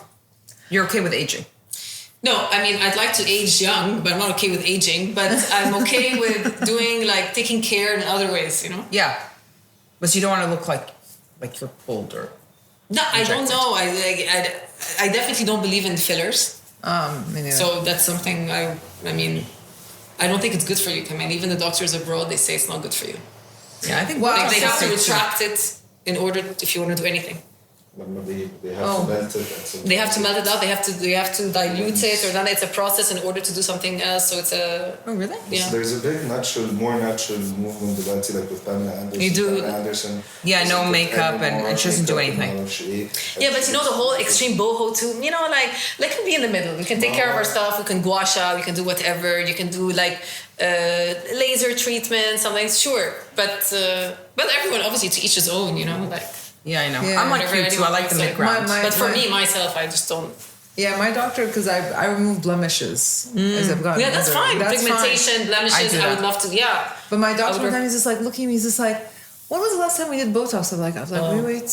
You're okay with aging. No, I mean, I'd like to age young, but I'm not okay with aging. But I'm okay with doing, like, taking care in other ways, Yeah, but you don't want to look like you're older. No, I don't Injected. know. I definitely don't believe in fillers. Me neither. So that's something I mean, I don't think it's good for you. I mean, even the doctors abroad, they say it's not good for you. Yeah, I think. Wow. Like, they have to so- retract it in order if you want to do anything. They have to melt it. And so They have to melt it out. They have to dilute it, or then it's a process in order to do something else. So it's a Oh, really? yeah. So there's a big more natural movement about it, like with Pamela Anderson. You do. Pamela Anderson. Yeah, no doesn't put makeup any and more she doesn't do makeup anything. and all. She- Yeah, but the whole extreme boho too. Like can be in the middle. We can take care of our stuff. We can gua sha. We can do whatever. You can do like laser treatment, something. Sure, but everyone obviously to each his own. Like. Yeah, I know. Yeah. I'm like you Whatever too. I like the anyone mid-ground. My- But for me, myself, I just don't. Yeah, my doctor, because I remove blemishes as I've gotten Yeah, that's older. fine. That's Pigmentation, fine. blemishes. I do I would that. love to. Yeah. But my doctor I would one time he's just like looking at me. He's just like, "When was the last time we did Botox?" I was like, Oh. wait.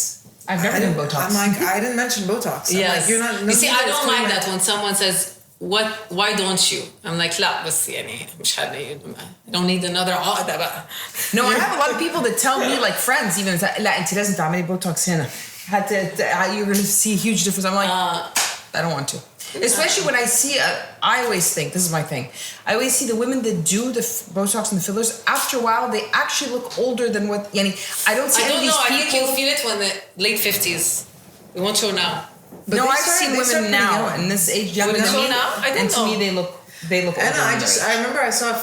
I've never done Botox. I'm like, I didn't mention Botox. I'm Yes. like, you're not. You see, I don't mind that when someone says, why don't you? I'm like, لا بس يعني مش I don't need another عقدة بقى. No, I have a lot of people that tell me, like friends even, لا انت لازم تعملي Botox هنا. You're gonna see a huge difference. I'm like, I don't want to. Especially when I see, I always think, this is my thing, I always see the women that do the Botox and the fillers, after a while, they actually look older than what, yani, I don't see any of these people. I think you'll feel it when the late 50s. We won't show now. But no, I've seen women now, in this age, younger than me, and to me, they look older. And I remember I saw a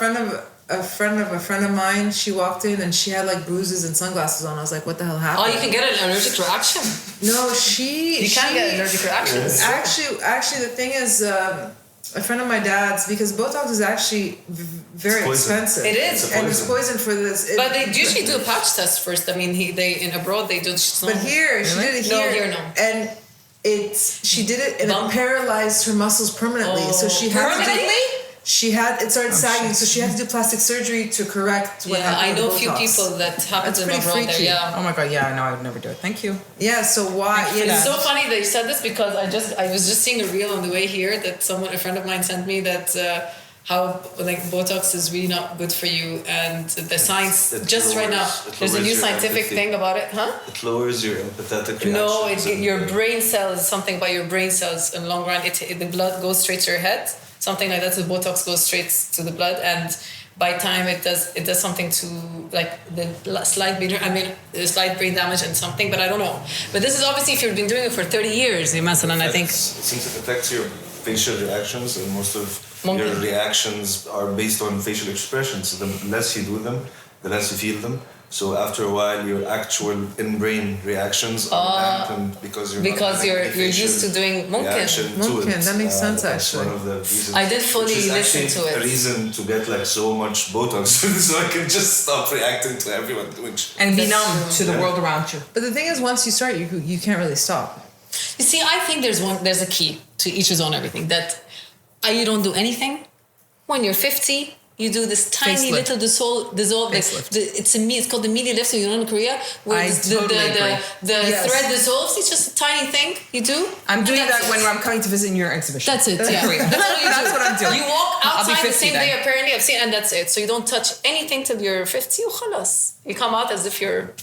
friend of mine, she walked in and she had like bruises and sunglasses on. I was like, what the hell happened? Oh, you can get an allergic reaction. No, you can get allergic reactions. Actually, the thing is, a friend of my dad's, because Botox is actually very expensive. It is. And it's poison for this. But they usually do a patch test first. I mean, they in abroad, they do. But here, she did it here. No, here, no. And she did it and it paralyzed her muscles permanently. So she had permanently? It started sagging, so she had to do plastic surgery to correct what happened. I know with a few Botox. people that happened That's in pretty abroad freaky. there. Yeah. Oh my god, yeah, no, I would never do it. Thank you. Yeah, so why? It's so funny that you said this because I was just seeing a reel on the way here that a friend of mine sent me that how like Botox is really not good for you, and the science right now there's a new scientific thing about it, huh? It lowers your empathetic reaction. No, your brain cells, something about your brain cells in the long run. The blood goes straight to your head. Something like that. So Botox goes straight to the blood, and by time it does something to like the slight brain damage and something, but I don't know. But this is obviously if you've been doing it for 30 years, and I think it seems it affects your facial reactions, and most of your reactions are based on facial expressions. So the less you do them, the less you feel them. So after a while, your actual in-brain reactions are dampened because you're used to doing mumkin. That makes sense that's actually. one of the reasons. I did fully listen to it. A reason to get like so much Botox, so I can just stop reacting to everyone doing shit. And be numb to the world around you. But the thing is, once you start, you can't really stop. You see, I think there's a key to each his own everything. That you don't do anything when you're 50. You do this tiny little dissolve. It's called the media lift. So you know in Korea where the thread dissolves. It's just a tiny thing you do. I'm doing that when I'm coming to visit in your exhibition. That's it. Yeah, that's what I'm doing. You walk outside the same day. Then. Apparently, I've seen, and that's it. So you don't touch anything till you're 50. خلاص. You come out as if you're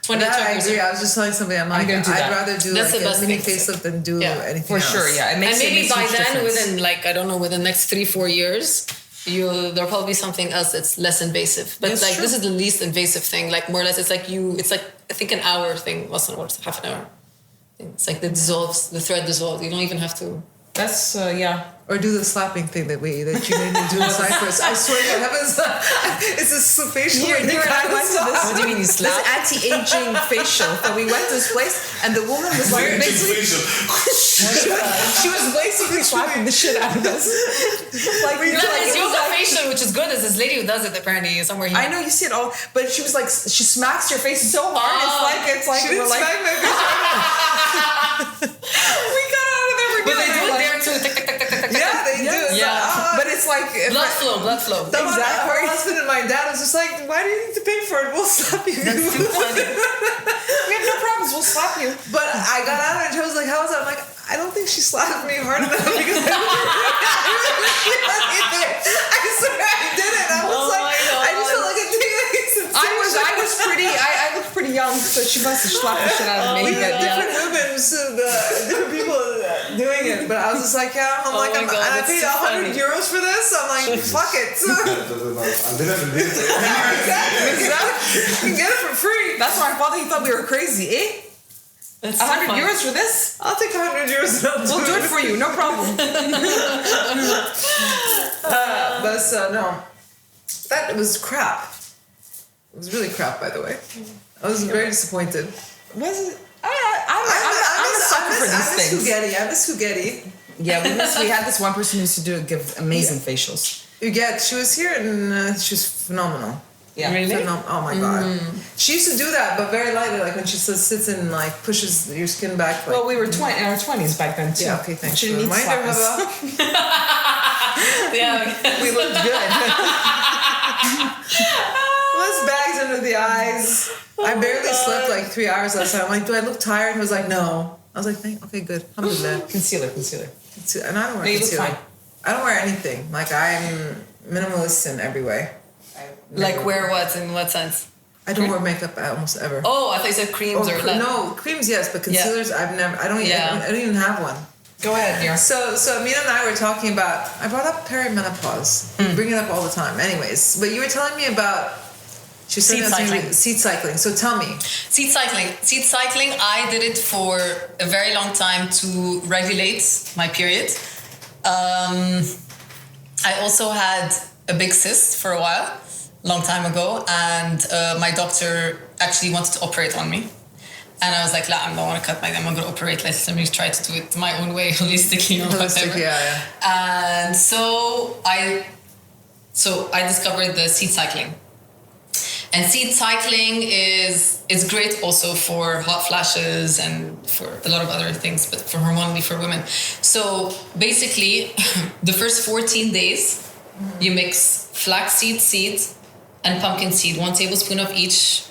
22. I agree. I was just telling somebody, I'd rather do that's like a mini facelift than do anything for else. sure. Yeah, it makes maybe by then, difference. within like I don't know, within the next 3-4 years. There'll probably be something else that's less invasive, but it's like true. this is the least invasive thing. Like more or less, it's like I think an hour thing, less than half an hour. It's like the thread dissolves. You don't even have to. That's Or do the slapping thing that you made me do in Cyprus. I swear to heavens, it's a facial. What do you mean you slap? This anti-aging facial. So we went to this place, and the woman was like basically. She was basically slapping the shit out of us. It's yoga facial, which is good. Is this lady who does it apparently somewhere here. I know you see it all, but she was like, she smacks your face so hard. It's like she didn't smack my face. We got out of there. But they do it there too. Yeah, they do. Yeah, but it's like blood flow. Exactly. Her husband and my dad was just like, why do you need to pay for it? We'll slap you. That's too funny. We have no problems. We'll slap you. But I got out of it. Joe was like, how was that? I'm like, I don't think she slapped me hard enough because I swear I did it. I was I just felt like a thing. I was pretty. I looked pretty young, so she must have slapped the shit out of me. We had different women, so different people doing it. But I was just like, yeah. I'm like, and I paid €100 for this. I'm like, fuck it. Exactly. You can get it for free. That's why my father, he thought we were crazy, eh? That's €100 for this? I'll take €100. We'll do it for you, no problem. But no, that was crap. It was really crap, by the way. I was very disappointed. Was it? I'm a sucker for these things. I miss Hugetti. Yeah, we had this one person who used to give amazing facials. She was here and she was phenomenal. Yeah, really? Oh my god. She used to do that, but very lightly, like when she sits and like pushes your skin back. Like, well, we were in our 20s back then too. Yeah, okay, thanks. She didn't need to slap us. Yeah, we looked good. Less bags under the the eyes. I barely slept like 3 hours last night. I'm like, do I look tired? He was like, no. I was like, okay, good. Alhamdulillah. Concealer. And I don't wear No, you look concealer. fine. I don't wear anything. Like, I'm minimalist in every way. Like wear what? In what sense? I don't wear makeup almost ever. Oh, I thought you said creams or that. No, creams, yes, but concealers, I've never. I don't even have one. Go ahead, Nira. So Amina and I were talking about. I brought up perimenopause. We bring it up all the time. Anyways, but you were telling me about. She was Seed cycling. Seed cycling. So tell me. Seed cycling, I did it for a very long time to regulate my period. I also had a big cyst for a while, long time ago, and my doctor actually wanted to operate on me. And I was like, I don't want to cut I'm not going to operate. Let me try to do it my own way, holistically or whatever. Yeah. And so I discovered the seed cycling. And seed cycling is great also for hot flashes and for a lot of other things, but for hormonally for women. So basically, the first 14 days, you mix flaxseed seed and pumpkin seed, 1 tablespoon of each.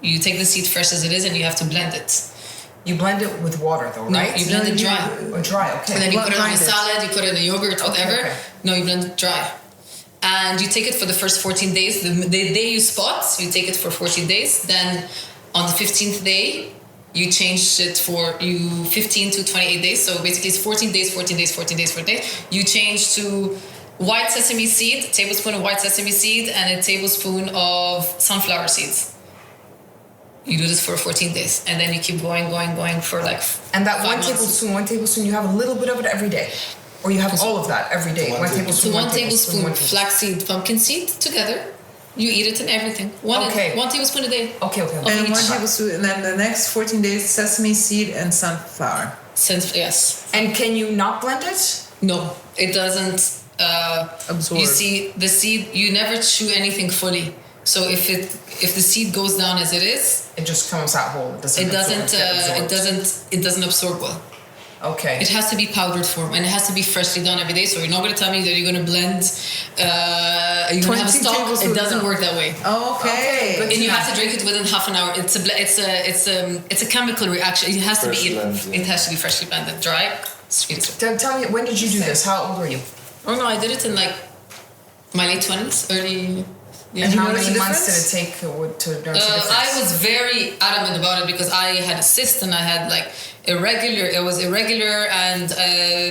You take the seed fresh as it is and you have to blend it. You blend it with water though, right? No, you blend it dry. Dry, okay. And then you put it on a salad, you put it in a yogurt, whatever. Okay. No, you blend it dry. And you take it for the first 14 days. The day you spot, you take it for 14 days. Then on the 15th day, you change it for 15 to 28 days. So basically it's 14 days. You change to white sesame seed, a tablespoon of white sesame seed, and a tablespoon of sunflower seeds. You do this for 14 days. And then you keep going for like And that 5 months. 1 tablespoon, you have a little bit of it every day. Or you have all of that every day. 1 tablespoon. So 1 tablespoon flaxseed, pumpkin seed together. You eat it and everything. 1 tablespoon a day. Okay. And 1 tablespoon, and then the next 14 days, sesame seed and sunflower. Yes. And can you not blend it? No, it doesn't Absorb. You see, the seed, you never chew anything fully. So if the seed goes down as it is, it just comes out whole. It doesn't absorb well. Okay. It has to be powdered form and it has to be freshly done every day. So you're not going to tell me that you're going to blend, you're going to have a stock. It doesn't work that way. Oh, okay. And you have to drink it within half an hour. It's a chemical reaction. It has to be freshly blended, dry. Sweet. Tell me, when did you do this? How old were you? Oh no, I did it in like my late 20s, early. Yeah. And how many months did it take to notice the difference? I was very adamant about it because I had a cyst and I had like it was irregular, and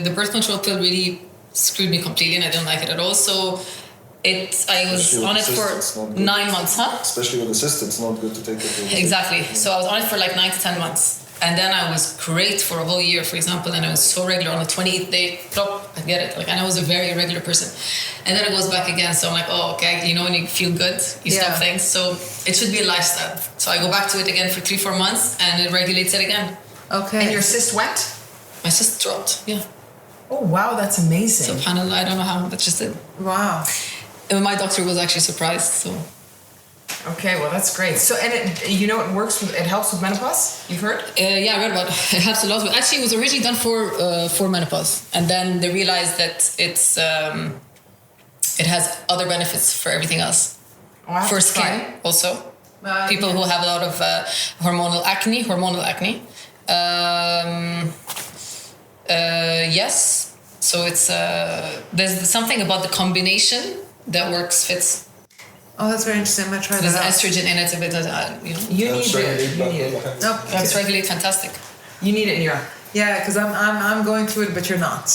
the birth control pill really screwed me completely and I didn't like it at all. So I was on it for 9 months, Especially with the cyst, it's not good to take it. Exactly. So I was on it for like 9 to 10 months. And then I was great for a whole year, for example, and I was so regular. On the 28th day, plop, I get it. And I was a very irregular person. And then it goes back again. So I'm like, okay, when you feel good, you stop things. So it should be a lifestyle. So I go back to it again for 3-4 months and it regulates it again. Okay. And your cyst went? My cyst dropped, yeah. Oh, wow, that's amazing. SubhanAllah, I don't know how, but just did. Wow. And my doctor was actually surprised, so. Okay, well that's great. So, and it works it helps with menopause. You've heard? Yeah, I read about it. It helps a lot. Actually, it was originally done for menopause, and then they realized that it has other benefits for everything else. For skin also. People who have a lot of hormonal acne. Yes. So it's there's something about the combination that fits. Oh, that's very interesting. I'm gonna try There's that out. estrogen in it a bit. You need it. That's regulate fantastic. You need it in your. Yeah, because I'm going through it, but you're not.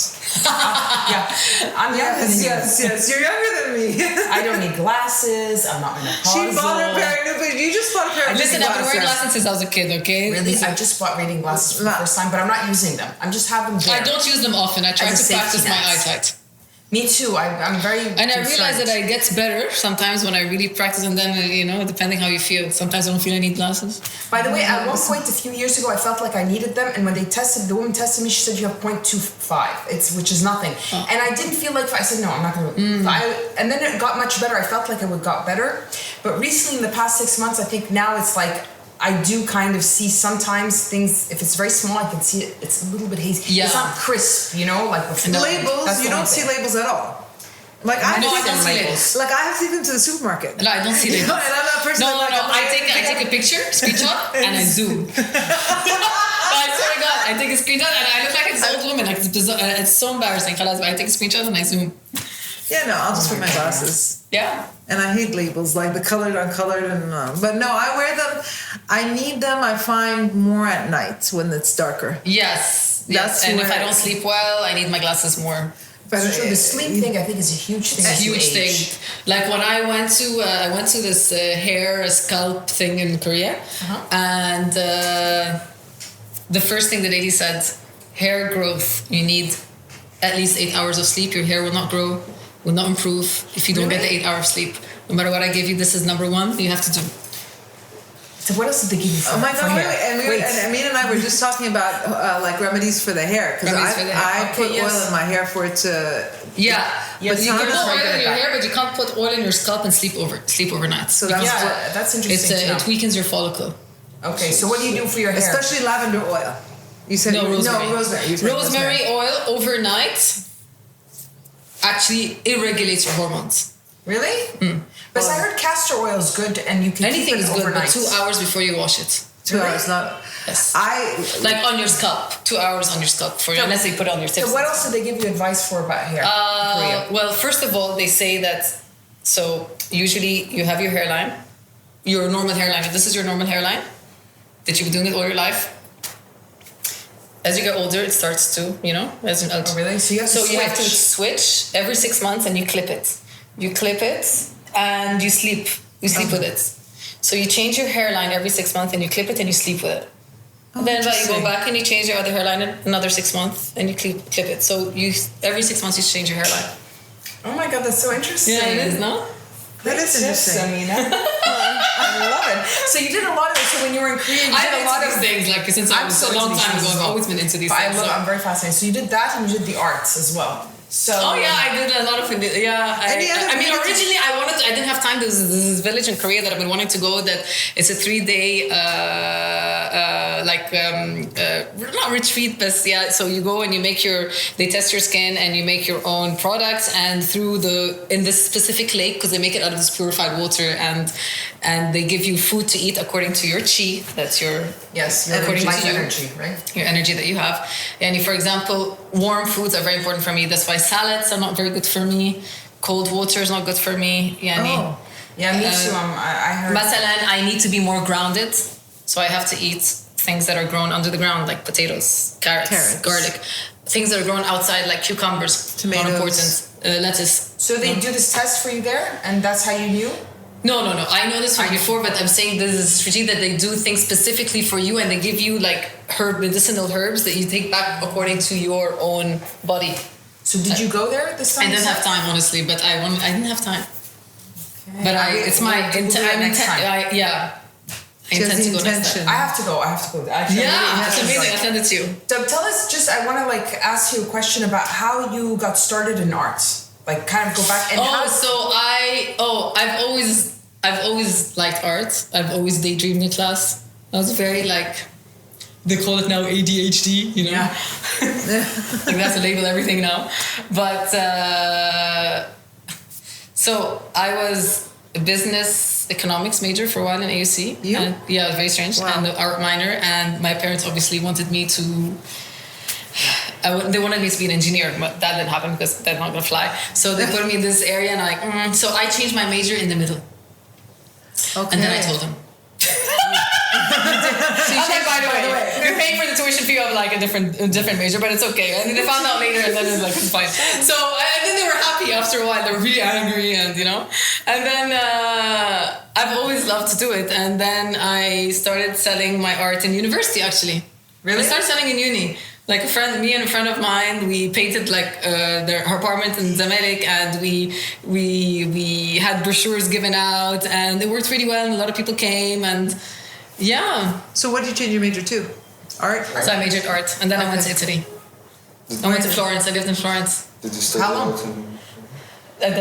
Yeah, I'm younger than you. Yes, you're younger than me. I don't need glasses. I'm not menopausal. She bought a pair of new. You just bought a pair of Listen, I've been wearing glasses since I was a kid. Okay. Really, I just bought reading glasses for the first time, but I'm not using them. I'm just having them there. I don't use them often. I try to practice my eyesight. Me too. I'm very. And I realize that it gets better sometimes when I really practice, and then depending how you feel. Sometimes I don't feel I need glasses. By the way, at one point a few years ago, I felt like I needed them, and when the woman tested me, she said you have 0.25, which is nothing, and I didn't feel like I said no, I'm not going to. And then it got much better. I felt like it got better, but recently in the past 6 months, I think now it's like. I do kind of see sometimes things, if it's very small, I can see it, it's a little bit hazy. Yeah. It's not crisp, like with labels. You don't see labels at all. Like I No, I don't see labels. Like I have to take them to the supermarket. No, I don't see You it. know, and I'm that person. No, that's like, I'm like, I take a picture, screenshot, and I zoom. I swear to God, I take a screenshot and I look like this old woman. Like it's so embarrassing. But I take a screenshot and I zoom. Yeah, no, I'll just wear my glasses. Yeah. And I hate labels, like the colored, uncolored, and but no, I wear them. I need them. I find more at night when it's darker. Yes. That's and if where- I don't sleep well, I need my glasses more. But So the sleep thing, I think, is a huge thing. It's a as you huge age. thing. Like when I went to this hair scalp thing in Korea, and the first thing the lady said, hair growth, you need at least 8 hours of sleep. Your hair will not grow, will not improve if you don't get the 8 hours of sleep. No matter what I give you, this is number one. You have to do. So what else did they give you for, oh my for god! hair? And Amina and I were just talking about like remedies for the hair because Remedies for the hair. I put oil in my hair for it to. Yeah, Yeah, but you Sana can is put very oil good in at your that. hair, but you can't put oil in your scalp and sleep overnight. So that's Yeah, that's interesting. to know. it weakens your follicle. Okay, so what do you do for your hair? especially lavender oil. You said Rosemary. No, rosemary. You said Rosemary oil overnight actually it regulates your hormones. Really? Because I heard castor oil is good and you can Anything keep it is good, overnight. but 2 hours before you wash it. 2 hours, not. Yes. Like On your scalp. 2 hours on your scalp for you, unless they put it on your tips. So what else did they give you advice for about hair? in Korea? Well, first of all, they say that. So usually you have your hairline, your normal hairline. If this is your normal hairline, that you've been doing it all your life. As you get older, it starts to, as an Oh, really? So you have to you have to switch. switch every 6 months and you clip it. You clip it and you sleep. You sleep with it. So you change your hairline every 6 months and you clip it and you sleep with it. Then you go back and you change your other hairline in another 6 months and you clip it. So every 6 months you change your hairline. Oh my god, that's so interesting. Yeah, it is, no? that is interesting. Amina. I love it. So you did a lot of. So when you were in Korea, you did I'm a lot into of these things, like since I I'm was so a long into these time ago. things I've as well. always been into these But things. I'm very fascinated. So you did that and you did the arts as well. So Oh yeah, I did a lot of it. Yeah, Any other I mean, videos? originally I didn't have time. There's this village in Korea that I've been wanting to go. That it's a 3-day not retreat, but yeah. So you go and you they test your skin and you make your own products. And in this specific lake, because they make it out of this purified water, and they give you food to eat according to your chi. That's your yes, according life to you. energy, right? Your energy that you have. And for example, warm foods are very important for me. That's why salads are not very good for me. Cold water is not good for me. Oh. Yeah, me too. I heard. Masalan, I need to be more grounded. So I have to eat things that are grown under the ground, like potatoes, carrots. Garlic. Things that are grown outside, like cucumbers, Tomatoes. not important. Lettuce. So they do this test for you there, and that's how you knew. No. I know this from before, but I'm saying this is a strategy that they do things specifically for you, and they give you like medicinal herbs that you take back according to your own body. So did you go there this time? I didn't have time, honestly, but I didn't have time. Okay. But it's my we'll do it next time. I intend to go next time. I have to go. Actually, Yeah, it's really amazing. I'll send it to you. So tell us I want to ask you a question about how you got started in arts. Like kind of go back and I've always liked art. I've always daydreamed in class. I was very they call it now ADHD, Yeah. like that's a label everything now. But so I was a business economics major for a while in AUC. You? And, yeah, it was very strange. Wow. And the art minor. And my parents obviously wanted me to. They wanted me to be an engineer, but that didn't happen because that's not gonna fly. So they put me in this area, and so I changed my major in the middle. Okay. And then I told them. Okay, by the way, you're paying for the tuition fee of a different major, but it's okay. And they found out later, and then it's fine. So and then they were happy after a while. They were really angry, and then I've always loved to do it. And then I started selling my art in university. Actually, Really? I started selling in uni. Like me and a friend of mine, we painted her apartment in Zamalek, and we had brochures given out, and it worked really well. And a lot of people came, and yeah. So what did you change your major to? Art? So I majored art, and then I went to Italy. I went to Florence. I lived in Florence. Did you study How long? art? Did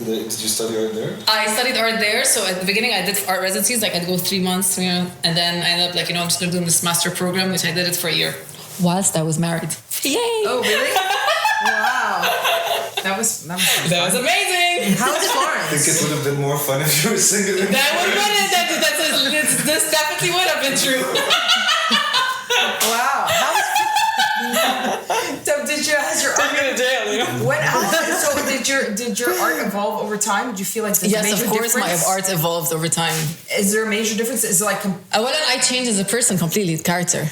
Did you study art there? I studied art there. So at the beginning, I did art residencies. I'd go 3 months, and then I ended up I'm just gonna do this master program, which I did it for a year. Whilst I was married. Yay! Oh, really? Wow. That was That was amazing. How's I think Florence? it would have been more fun if you were single. That would have been it. This definitely would have been true. Wow. So has your art Take me to jail, you know? so did your art evolve over time? Did you feel like there's a Yes, major of course, difference? my art evolved over time. Is there a major difference? Is it like Well, then I changed as a person completely, character.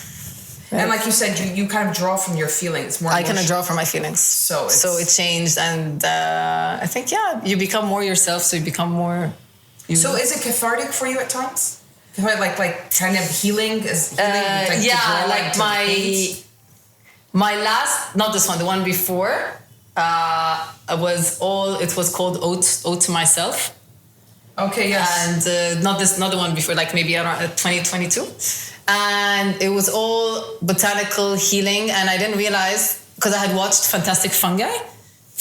and like you said, you kind of draw from your feelings more. I kind of draw from my feelings. So it changed, and I think you become more yourself. So you become more. So is it cathartic for you at times? Like kind of healing is healing, to draw like into the paint? my last, not this one, the one before, it was called Ode to Myself. Okay, yes. And not the one before, like maybe around 2022. And it was all botanical healing, and I didn't realize, because I had watched Fantastic Fungi.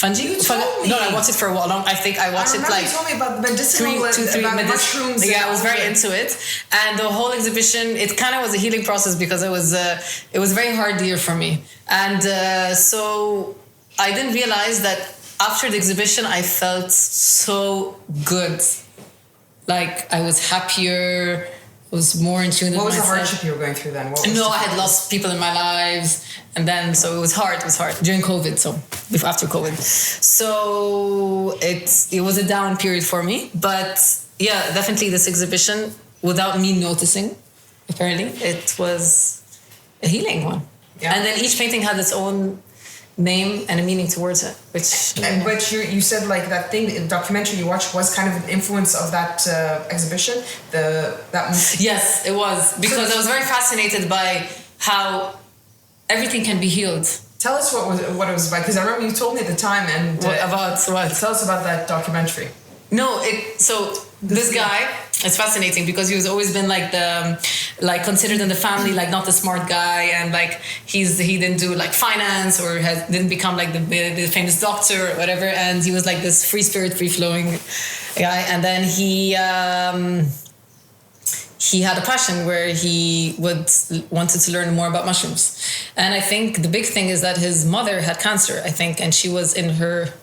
You told me. No, I watched it for a while. I think I watched it like you told me about medicinal about mushrooms. Yeah, I was very into it, and the whole exhibition. It kind of was a healing process because it was a very hard year for me, and so I didn't realize that after the exhibition I felt so good, like I was happier. I was more in tune with myself. What was the hardship you were going through then? I had lost people in my lives, and then so it was hard. It was hard during COVID, so after COVID. So it was a down period for me, but yeah, definitely this exhibition, without me noticing, apparently it was a healing one. Yeah. And then each painting had its own name and a meaning towards it, which. But you said like that thing, the documentary you watched was kind of an influence of that exhibition. Yes, it was, because I was very fascinated by how everything can be healed. Tell us what it was about, because I remember you told me at the time. And about what? Tell us about that documentary. No, this guy, it's fascinating because he was always been like considered in the family like not the smart guy, and like he didn't do like finance or didn't become like the famous doctor or whatever, and he was like this free spirit, free flowing guy, and then he had a passion where he wanted to learn more about mushrooms, and I think the big thing is that his mother had cancer, I think, and she was in her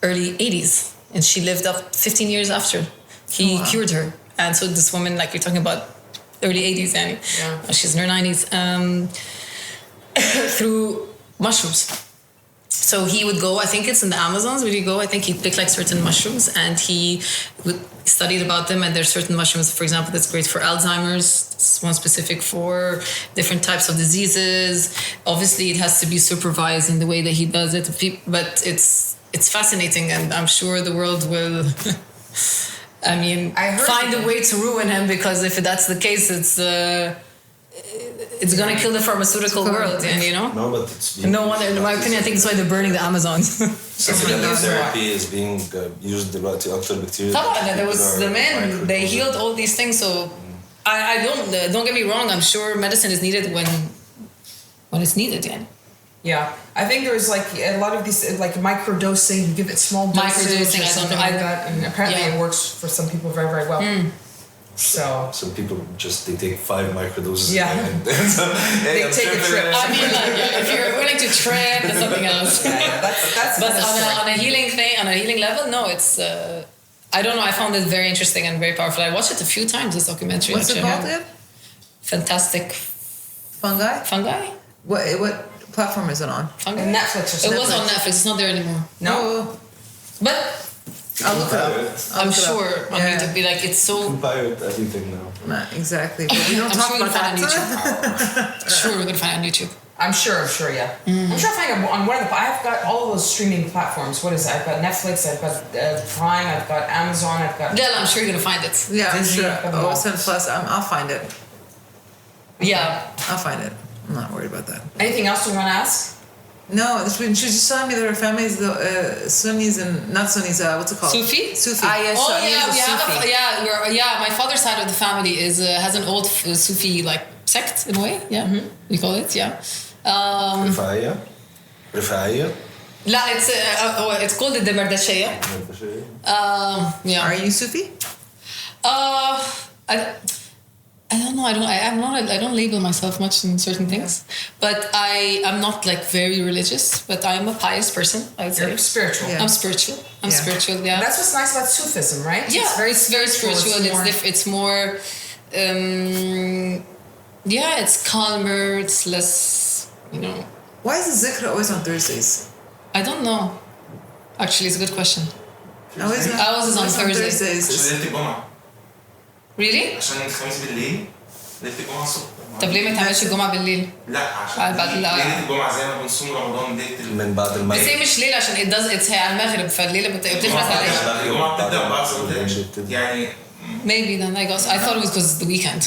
early 80s. And she lived up 15 years after he cured her. And so this woman, like you're talking about early 80s, and she's in her 90s, through mushrooms. So he would go, I think it's in the Amazons, would he go? I think he'd pick like certain mushrooms, and he studied about them. And there's certain mushrooms, for example, that's great for Alzheimer's. It's one specific for different types of diseases. Obviously, it has to be supervised in the way that he does it. But it's fascinating, and I'm sure the world will, find a way to ruin him, because if that's the case, it's going to kill the pharmaceutical world, and No, but it's no wonder, in my opinion, I think that's why they're burning the Amazons. Psychedelic therapy is being used دلوقتي أكتر بكتير. There was the men, they healed all these things, so I don't get me wrong, I'm sure medicine is needed when it's needed, yeah. Yeah, I think there's like a lot of these like microdosing. You give it small doses. Microdosing, or something like that, and apparently it works for some people very, very well. So some people they take 5 microdoses. Yeah, they take a trip. I mean, if you're willing to trip, that's something else. That's but on a healing thing, on a healing level, no, it's. I don't know. I found it very interesting and very powerful. I watched it a few times. This documentary. What's it called again? Fantastic Fungi. Fungi. What platform is it on? Fungi? Netflix or something. It was on Netflix. It's not there anymore. No. But I'll look it up. I'm sure on YouTube. Be like, it's so. You can pirate everything now. Not exactly, but we don't I'm talk sure about that on YouTube. Sure, we're gonna find it on YouTube. I'm sure, yeah. I'm sure I find it on one of the. I've got all of those streaming platforms. What is it? I've got Netflix, I've got Prime, I've got Amazon, I've got. Yeah, I'm sure you're gonna find it. Yeah, I'm Disney, sure. OSN Plus, I'll find it. Yeah. I'll find it. I'm not worried about that. Anything else you want to ask? No, she was just telling me that her family is the Sunnis and not Sunnis. What's it called? Sufi. Yes. Oh Sufi. My father's side of the family has an old Sufi like sect in a way. Yeah, we call it. Yeah. رفاعية. لا, it's called the Demirdash. Yeah. Are you Sufi? I don't know. I don't label myself much in certain things, but I'm not like very religious. But I'm a pious person. I would say. You're spiritual. I'm spiritual. I'm spiritual. Yeah. That's what's nice about Sufism, right? Yeah, it's very spiritual. It's more. It's calmer. It's less. Why is the zikr always on Thursdays? I don't know. Actually, it's a good question. Always on Thursdays. Really؟ عشان الخميس بالليل ليلة الجمعة الصبح. طب ليه ما تعملش الجمعة بالليل؟ لا عشان ليلة الجمعة زي ما بنصوم رمضان من بعد المغرب. بس هي مش ليلة عشان it's على المغرب فالليلة بتخلص عليها. الجمعة بتبدأ بعد صلاة يعني. Maybe then I guess I thought it was because it's the weekend.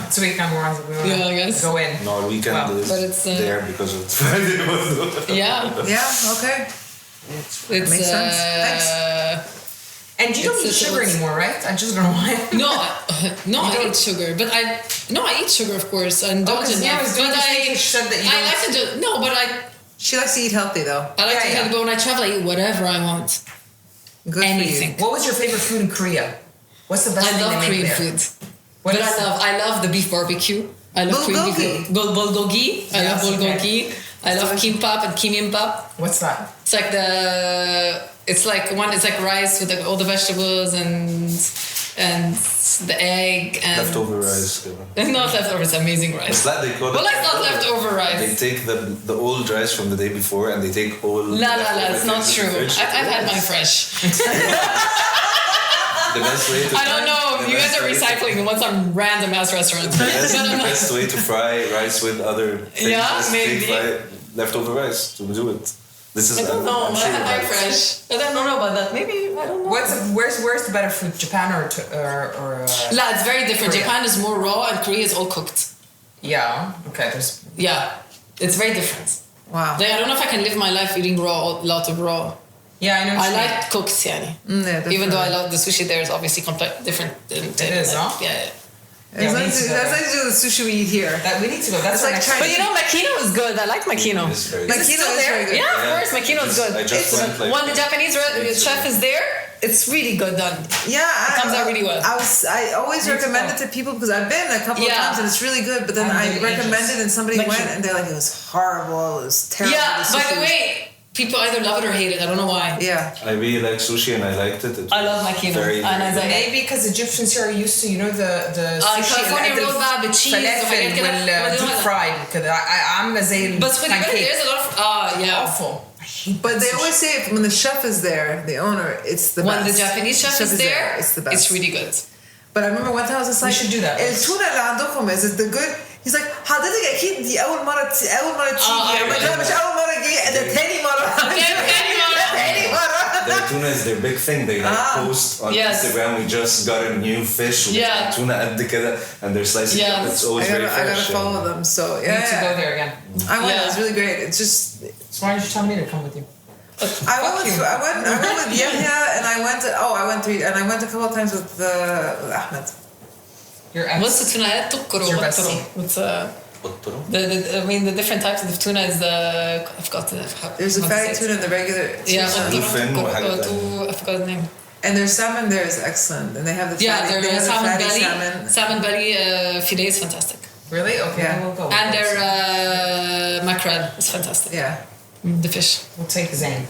It's weekend we want I guess. go in. No, weekend is but it's, there because it's Friday. Yeah. Okay. It makes sense. Thanks. And you don't eat sugar anymore, right? I'm just gonna lie. No, I eat sugar, but I eat sugar, of course, and don't enough. But I like to do but She likes to eat healthy though. I like to eat, but when I travel, I eat whatever I want. Good Anything. For you. What was your favorite food in Korea? What's the best thing they make Korean there? food. I love the beef barbecue. I love Korean beef. Bulgogi. I love bulgogi. I love kimbap and kimbap. What's that? It's like it's like rice with all the vegetables and the egg and Leftover rice. Not leftover, it's amazing rice. It's like they call it. Well, it's not leftover rice. They take the old rice from the day before and they take all. La, it's not true. I've had mine fresh. The best way to I don't know. You guys are recycling in some random ass restaurant. The best way to fry rice with other things is maybe. to fry leftover rice to do it. This is. I don't know. I'm I sure had mine fresh. I don't know about that. Maybe I don't know. Where's the better food? Japan or La, it's very different. Korea. Japan is more raw and Korea is all cooked. Yeah. Okay. It's very different. Wow. I don't know if I can live my life eating raw, a lot of raw. Yeah, I know. I like cooked, yani. Even though I love the sushi, there is obviously different. It is, huh? Yeah. That's like do the sushi we eat here. We need to go. That's like But makino is good. I like makino. Makino is very good. Yeah, of course, makino is good. I just went when the Japanese chef is there, it's really good done. Yeah, it comes out really well. I always recommend it to people because I've been a couple of times and it's really good. But then I recommend it and somebody went and they're like, it was horrible. It was terrible. Yeah, by the way, people either love it or hate it. I don't know why. Yeah. I really like sushi and I liked it. I love makino. Maybe because Egyptians here are used to, the sushi California roll bar with cheese deep fried. I'm زي But there's a lot of awful. But they always say when the chef is there, the owner, it's the best. When the Japanese chef is there, it's the best. It's really good. But I remember one time I was just like, we should do that. التونة اللي عندكم is it the good? He's like, حضرتك أكيد دي أول مرة تيجي. I'm like, لا مش أول مرة جي. ده تاني مرة. تاني مرة. Their tuna is their big thing. They post on Instagram. We just got a new fish. Tuna قد كده and they're slicing it. It's always very fresh. I gotta follow them. So You need to go there again. I went. It was really great. It's just. So why don't you tell me to come with you? I went with Yahya and I went a couple of times with Ahmed. Your ex. What's the tuna? What's the different types of tuna is I forgot There's a fatty tuna and the regular tuna. I forgot the name. And their salmon there is excellent. And they have the fatty, their salmon belly. Salmon. Salmon belly filet is fantastic. Really? Okay, Yeah. we'll go. And their mackerel is fantastic. Yeah. The fish. We'll take Zayn.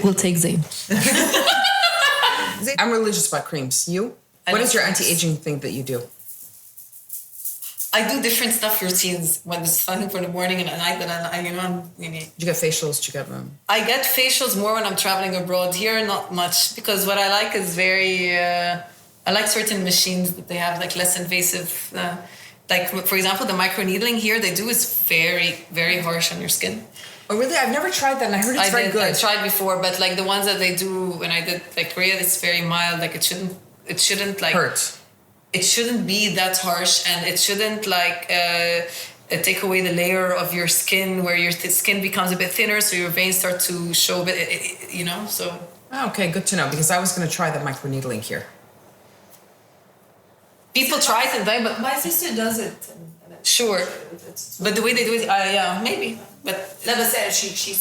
We'll take Zayn. I'm religious about creams. You? What is your anti-aging thing that you do? I do different stuff routines when it's something for the morning and at night. Do you get facials? Do you get them? I get facials more when I'm traveling abroad. Here, not much because what I like is very. I like certain machines that they have like less invasive. Like for example, the microneedling here they do is very very harsh on your skin. Oh really? I've never tried that and I heard it's very good. I tried before, but like the ones that they do when I did like Korea, it's very mild. Like it shouldn't like hurt. It shouldn't be that harsh and it shouldn't like take away the layer of your skin where your skin becomes a bit thinner so your veins start to show a bit, so. Oh, okay, good to know because I was going to try the microneedling here. People try it, but my sister does it. Sure, but the way they do it, maybe. But Lama said she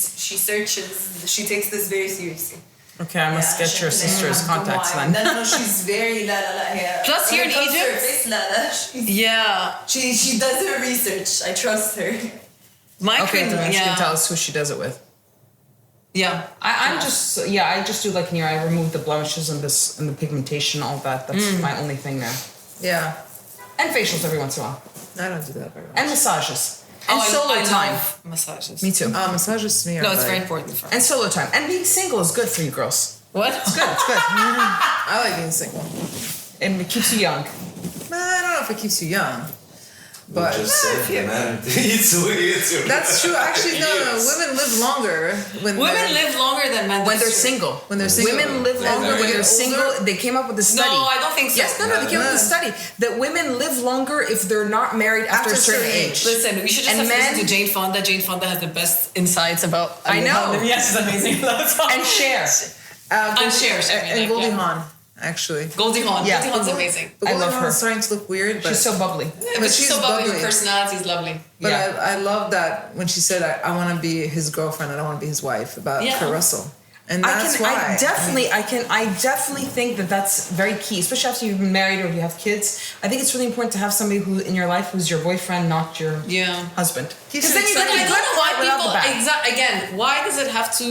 searches. She takes this very seriously. Okay, I must get your sister's contacts then. No, she's very la la la here. Plus here in Egypt, yeah, she does her research. I trust her. my Okay, cream, then she yeah, can tell us who she does it with. yeah. I just do like near. I remove the blemishes and the pigmentation, all that. That's my only thing there. Yeah. And facials every once in a while. I don't do that very much. And massages. And solo time. Love massages. Me too. Massages to me are No, it's like, very important for us. And solo time. And being single is good for you girls. What? It's good. It's good. I like being single. And it keeps you young. I don't know if it keeps you young. But just said, man. It's that's true. Actually, no. Women live longer when Women live longer than men. When they're That's true. single. When they're single. Women live longer when they're single. They came up with a study. No, I don't think so. Yes, no, they came up with a study that women live longer if they're not married after a certain age. Listen, we should just And have to men- listen to Jane Fonda. Jane Fonda has the best insights about. I know. Yes, she's amazing. And share. And Cher, and Goldie Hawn, actually. Goldie Hawn. Yeah. Goldie Hawn's amazing. But I Goldie love her. Hawn's starting to look weird, but She's so bubbly. But she's she's so bubbly. Her bubbly. personality is lovely. But Yeah. I love that when she said, I want to be his girlfriend, I don't want to be his wife, about Yeah. Kurt Russell. And that's why. I definitely think that that's very key, especially after you've been married or you have kids. I think it's really important to have somebody who in your life who's your boyfriend, not your husband. Because then you But get I the don't good know why part without people. the bad. Again, why does it have to?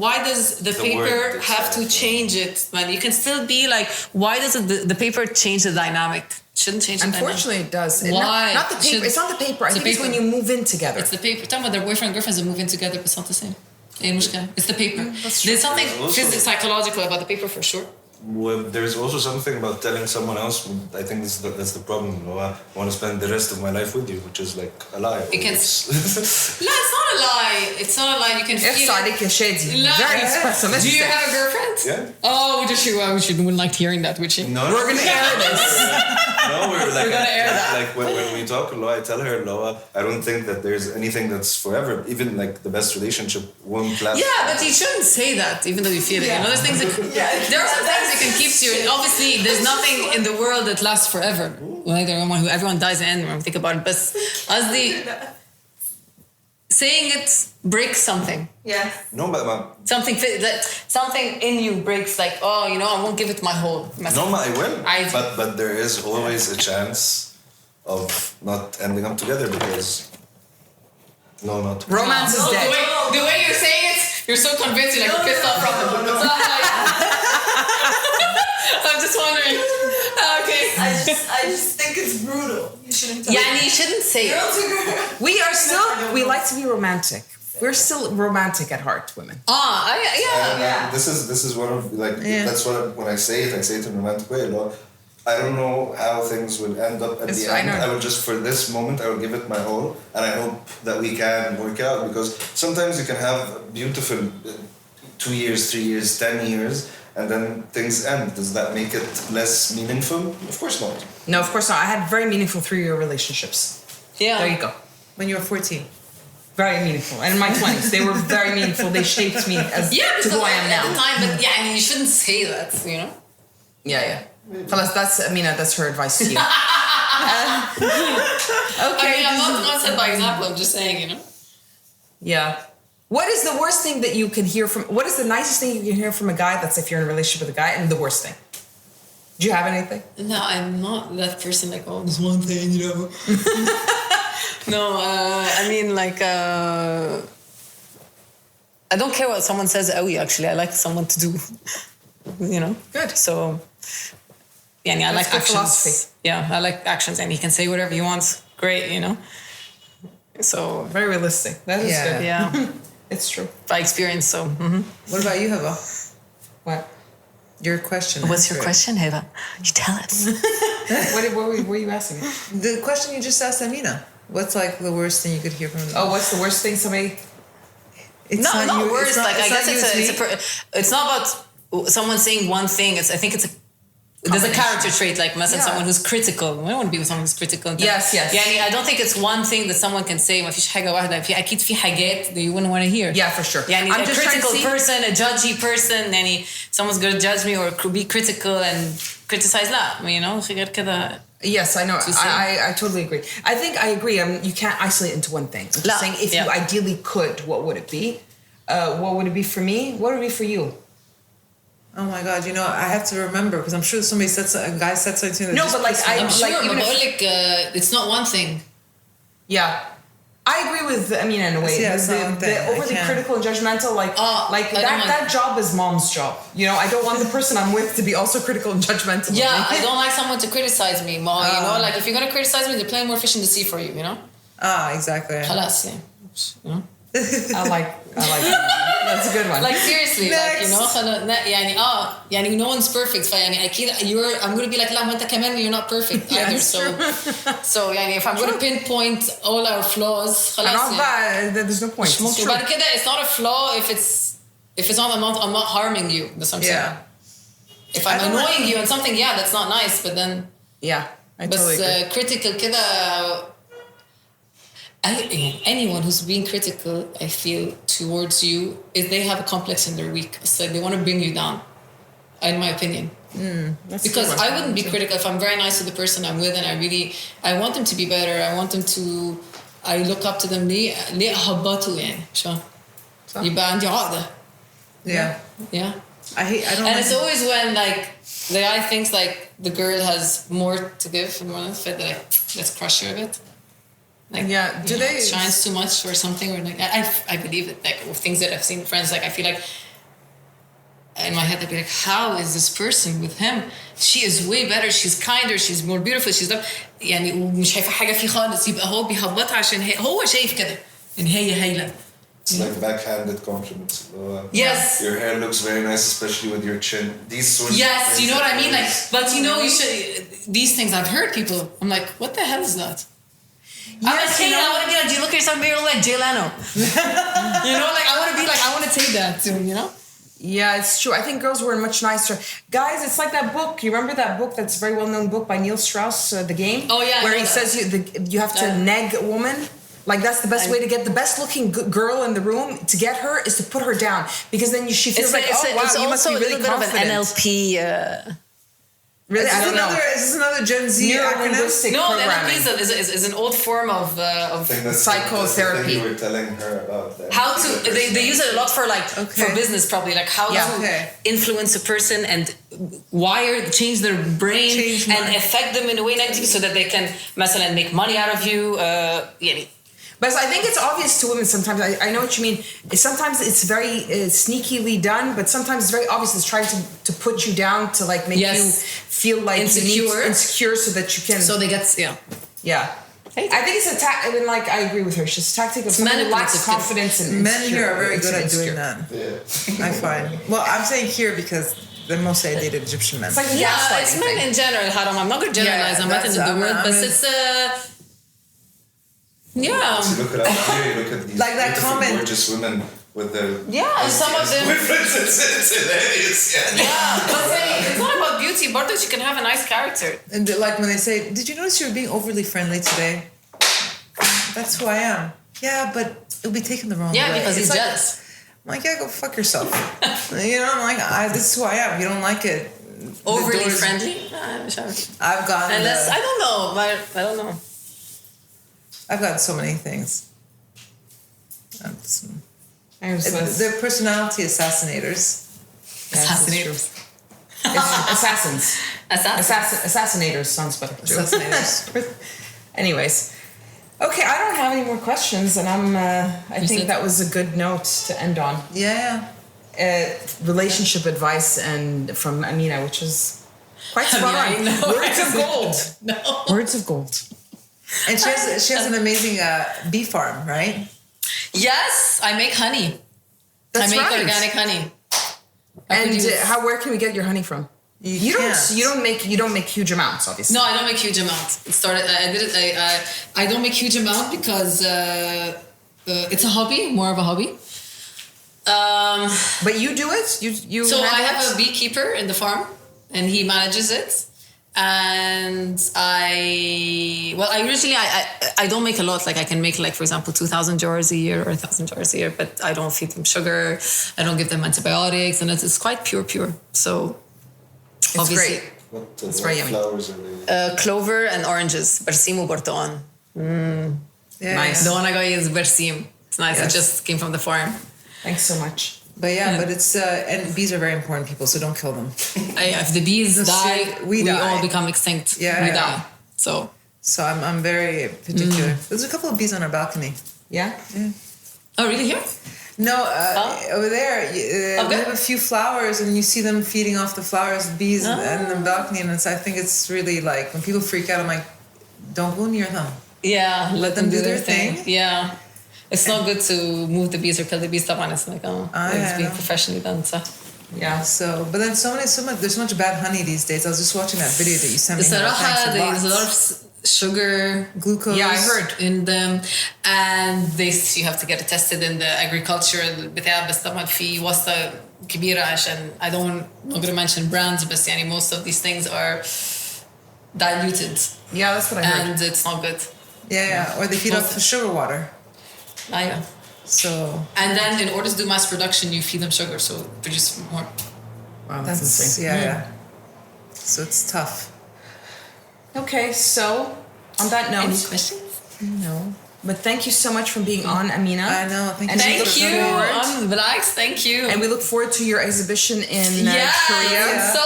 Why does the paper word have to itself. change it? Man, you can still be like. Why does the paper change the dynamic? Shouldn't change the Unfortunately, it does. Why? Not the paper. It's not the paper. I It's the think it's when paper. you move in together. It's the paper. Talking about their boyfriend and girlfriends that move in together, but it's not the same. It's the paper. There's something Also- psychological about the paper for sure. Well, there's also something about telling someone else. I think that's the problem. You know, I want to spend the rest of my life with you, which is like a lie. You can. No, it's not a lie. It's not a lie. You can feel Yes, عليك يا شادي. لا. Very Do you pessimistic. have a girlfriend? Yeah. Oh, does she? She wouldn't like hearing that, would she? No, We're gonna air this. No, we're like, We're gonna air that. like when we talk, Loa, I tell her, Loa, I don't think that there's anything that's forever. Even like the best relationship won't last. Yeah, but you shouldn't say that, even though you feel it. You know, there's things that there are some things you can keep to you. Obviously, there's nothing in the world that lasts forever. Like everyone dies in. When we think about it, but as the saying it breaks something. Yes. No, but Something in you breaks. Like, oh, you know, I won't give it my whole. no, I will. I- But there is always a chance of not ending up together because. No, not. Romance is dead. The way you're saying it, you're so convinced. You're like pissed off from it. So I'm like, I'm just wondering. Okay. I just think it's brutal. You shouldn't. Yeah, and you shouldn't say it. We like to be romantic. We're still romantic at heart, women. Yeah. This is one of like that's what when I say it in a romantic way. Loa, I don't know how things will end up at the end. I will just for this moment I will give it my all, and I hope that we can work out because sometimes you can have beautiful 2 years, 3 years, 10 years, and then things end. Does that make it less meaningful? Of course not. No, of course not. I had very meaningful 3-year relationships. Yeah. There you go. When you were 14. Very meaningful. And in my 20s, they were very meaningful. They shaped me to who I am at the now. time, but yeah, I mean, you shouldn't say that, you know? Yeah. Khalas, that's Amina. That's her advice to you. Okay. I mean, I'm not set by example, I'm just saying, you know? Yeah. What is the worst thing that you can hear from? What is the nicest thing you can hear from a guy? That's if you're in a relationship with a guy, and the worst thing. Do you have anything? No, I'm not that person like, oh, there's one thing, you know? No, I mean, like, I don't care what someone says, actually. I like someone to do, you know? Good. So, yeah, I like good actions. philosophy. Yeah, I like actions, and he can say whatever he wants. Great, you know? So, Very realistic. That is good. yeah, It's true. by experience, so. What about you, Hava? What? Your question. What's your answer it. question, Heva? You tell us. What were you asking me? The question you just asked Amina. What's like the worst thing you could hear from them? Oh, what's the worst thing somebody? It's No, not you, words. it's not- Like I it's guess not you, it's not about someone saying one thing. I think it's a. There's a character trait, like someone who's critical. I don't want to be with someone who's critical. Yes. Yeah, I don't think it's one thing that someone can say. ما فيش حاجة واحدة. أكيد في حاجات that you wouldn't want to hear. Yeah, for sure. Yeah, I'm a just critical trying to see- person, a judgy person. Someone's gonna judge me or be critical and criticize. لا, you know, غير كده. Yes, I know. see? I totally agree. I think I agree. You can't isolate into one thing. I'm just saying, if you ideally could, what would it be? What would it be for me? What would it be for you? Oh my God! You know, I have to remember because I'm sure somebody a guy said something. That No, just but like pissed me I'm I'm off. sure, like, even but if- it's not one thing. Yeah. I agree with Amina in a way. Yeah, the, it's not one thing. the overly I can't. critical and judgmental, like I don't like- that job is mom's job. You know, I don't want the person I'm with to be also critical and judgmental. of Yeah, me. I don't like someone to criticize me, Ma. You know, like if you're gonna criticize me, they're playing more fish in the sea for you. You know. Exactly. خلاص, yeah. You know. I like that's a good one. Like seriously, like you Next. know, يعني no one's perfect. فيعني أكيد I'm gonna be like لا ما أنت كمان you're not perfect Yeah, either. it's So يعني if I'm gonna pinpoint all our flaws and خلاص all that, there's no point. It's true. وبعد كده it's not a flaw if it's not I'm not harming you. That's what I'm saying. Yeah. If I'm I don't annoying like- you and something, yeah, that's not nice. But then, Yeah, I totally agree. critical كده. Anyone who's being critical, I feel, towards you, is they have a complex and they're weak. It's like they want to bring you down, in my opinion. That's a Because good one. I wouldn't be critical if I'm very nice to the person I'm with and I want them to be better. I want them to, I look up to them. ليه أهبطوا يعني شو؟ يبقى عندي عقدة. Yeah. Yeah. I don't. And like it's always when like the guy thinks like the girl has more to give and more than fit, like let's crush her a bit. Like Yeah, do you know, they- shines too much or something, or like I believe it. Like with things that I've seen friends, like I feel like in my head I'd be like, how is this person with him? She is way better. She's kinder. She's more beautiful. She's يعني ومش شايفة حاجة فيه خالص. يبقى هو بيهبطها عشان هو شايف كده إن هي هايلة. It's like backhanded compliments. Yes. Your hair looks very nice, especially with your chin. These sorts of Yes, things you know what I are mean? Like, always- but you know, you should. These things I've heard people. I'm like, what the hell is that? I'm like, Yes, hey, you know- I want to be like, do you look at yourself in the mirror like Jay Leno? You know, like I want to be like, I want to take that too. You know? Yeah, it's true. I think girls were much nicer. Guys, it's like that book. You remember that book? That's a very well-known book by Neil Strauss, The Game? Oh, yeah, I Where know he that. says you have to neg a woman. Like that's the best way to get the best-looking girl in the room. To get her is to put her down because then she feels like, oh wow, it's you must also be a really little bit confident. of an NLP. Really, I don't know. Is this another Gen Z acronym? Neuro-linguistic No, the programming. NLP is an old form of I think that's Psychotherapy. That's the thing you were telling her about. how to. They use it a lot for like for business probably, like how Yeah. to Okay. influence a person and change their brain Change and mind. affect them in a way negative so that they can مثلا make money out of you. يعني But I think it's obvious to women sometimes. I know what you mean. Sometimes it's very sneakily done, but sometimes it's very obvious. It's trying to put you down to like make Yes. you feel like insecure so that you can. so they get Yeah. I think it's I mean, like, I agree with her. It's just a tactic of someone who lacks manipulative. confidence and Men here are very good at doing that. Yeah. I find. Well, I'm saying here because the mostly I dated Egyptian men. It's like the Yeah, gaslighting it's men thing. in general, Haram. I'm not going to generalize. I'm not that's- into the word, but I'm- it's So yeah. look at out here, look at these Like that beautiful, comment. gorgeous women with their Yeah, some of them. boyfriends. It's hilarious. Yeah. Yeah, but it's not about beauty. Bartok, you can have a nice character. And like when they say, "Did you notice you were being overly friendly today?" That's who I am. Yeah, but it'll be taken the wrong way. Yeah, because he's It's like- jealous. I'm like, yeah, go fuck yourself. You know, I'm like, this is who I am. You don't like it. the Overly doors- friendly. I've gotten. Unless I don't know, but I don't know. I've gotten so many things. They're personality assassinators. Assassinators. Assassins. Assassinators sounds better. too. Assassinators. Anyways. Okay, I don't have any more questions, and I think said- that was a good note to end on. Yeah. Relationship advice and from Amina, which is quite spot Amina, I on. know. Words of gold. No. Words of gold. And she has an amazing bee farm, right? Yes, I make honey. That's I make right. organic honey. And where can we get your honey from? You don't make huge amounts, obviously. No, I don't make huge amounts. It started. I did it. I don't make huge amount because it's a hobby, more of a hobby. But you do it. You. So I handle have it? a beekeeper in the farm, and he manages it. And I usually I don't make a lot. Like I can make like, for example, 2,000 jars a year or 1,000 jars a year, but I don't feed them sugar. I don't give them antibiotics, and it's quite pure. So It's obviously, great. What very yummy. flowers are they? clover and oranges. Bersim وبرتقال. Yeah. Nice. The one I got is bersim. It's nice. Yes. It just came from the farm. Thanks so much. But but it's and bees are very important people, so don't kill them. If the bees die, we all become extinct. We die. So I'm very particular. There's a couple of bees on our balcony. Yeah. Oh, really? Here? No, over there. We have a few flowers, and you see them feeding off the flowers, bees, and the balcony. And I think it's really like when people freak out, I'm like, don't go near them. Yeah, let them do their thing. Yeah. It's not good to move the bees or kill the bees. It's like, it's being professionally done. So. Yeah. So, but then there's so much bad honey these days. I was just watching that video that you sent me. There's a lot of sugar, glucose. Yeah, I heard in them, and you have to get it tested in the agriculture. بتاع بس طبعا في واسطة كبيرة عشان I'm not gonna mention brands, but يعني most of these things are diluted. Yeah, that's what I heard. And it's not good. Yeah. Or they feed off the sugar water. Yeah. So. And then in order to do mass production, you feed them sugar, so produce more. Wow, that's insane. Yeah. So it's tough. Okay, so on that note, any questions? No. But thank you so much for being on, Amina. I know. Thank you. Thank you. Relax. Thank you. And we look forward to your exhibition in Korea. So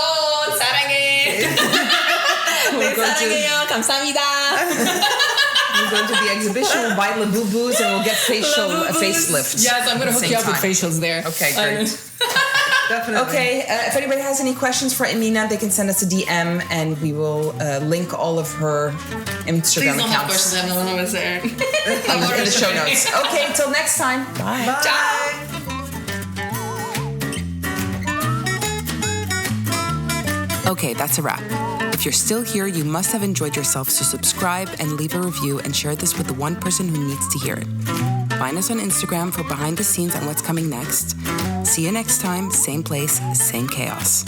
사랑해. 감사합니다. We'll go to the exhibition, we'll buy Labubus, and we'll get a facelift. Yes, I'm going to hook you up with facials there. Okay, great. Definitely. Okay, if anybody has any questions for Amina, they can send us a DM, and we will link all of her Instagram accounts. Please don't have questions, I have no one over there. in the show notes. Okay, till next time. Bye. Bye. Ciao. Okay, that's a wrap. If you're still here, you must have enjoyed yourself, so subscribe and leave a review and share this with the one person who needs to hear it. Find us on Instagram for behind the scenes on what's coming next. See you next time, same place, same chaos.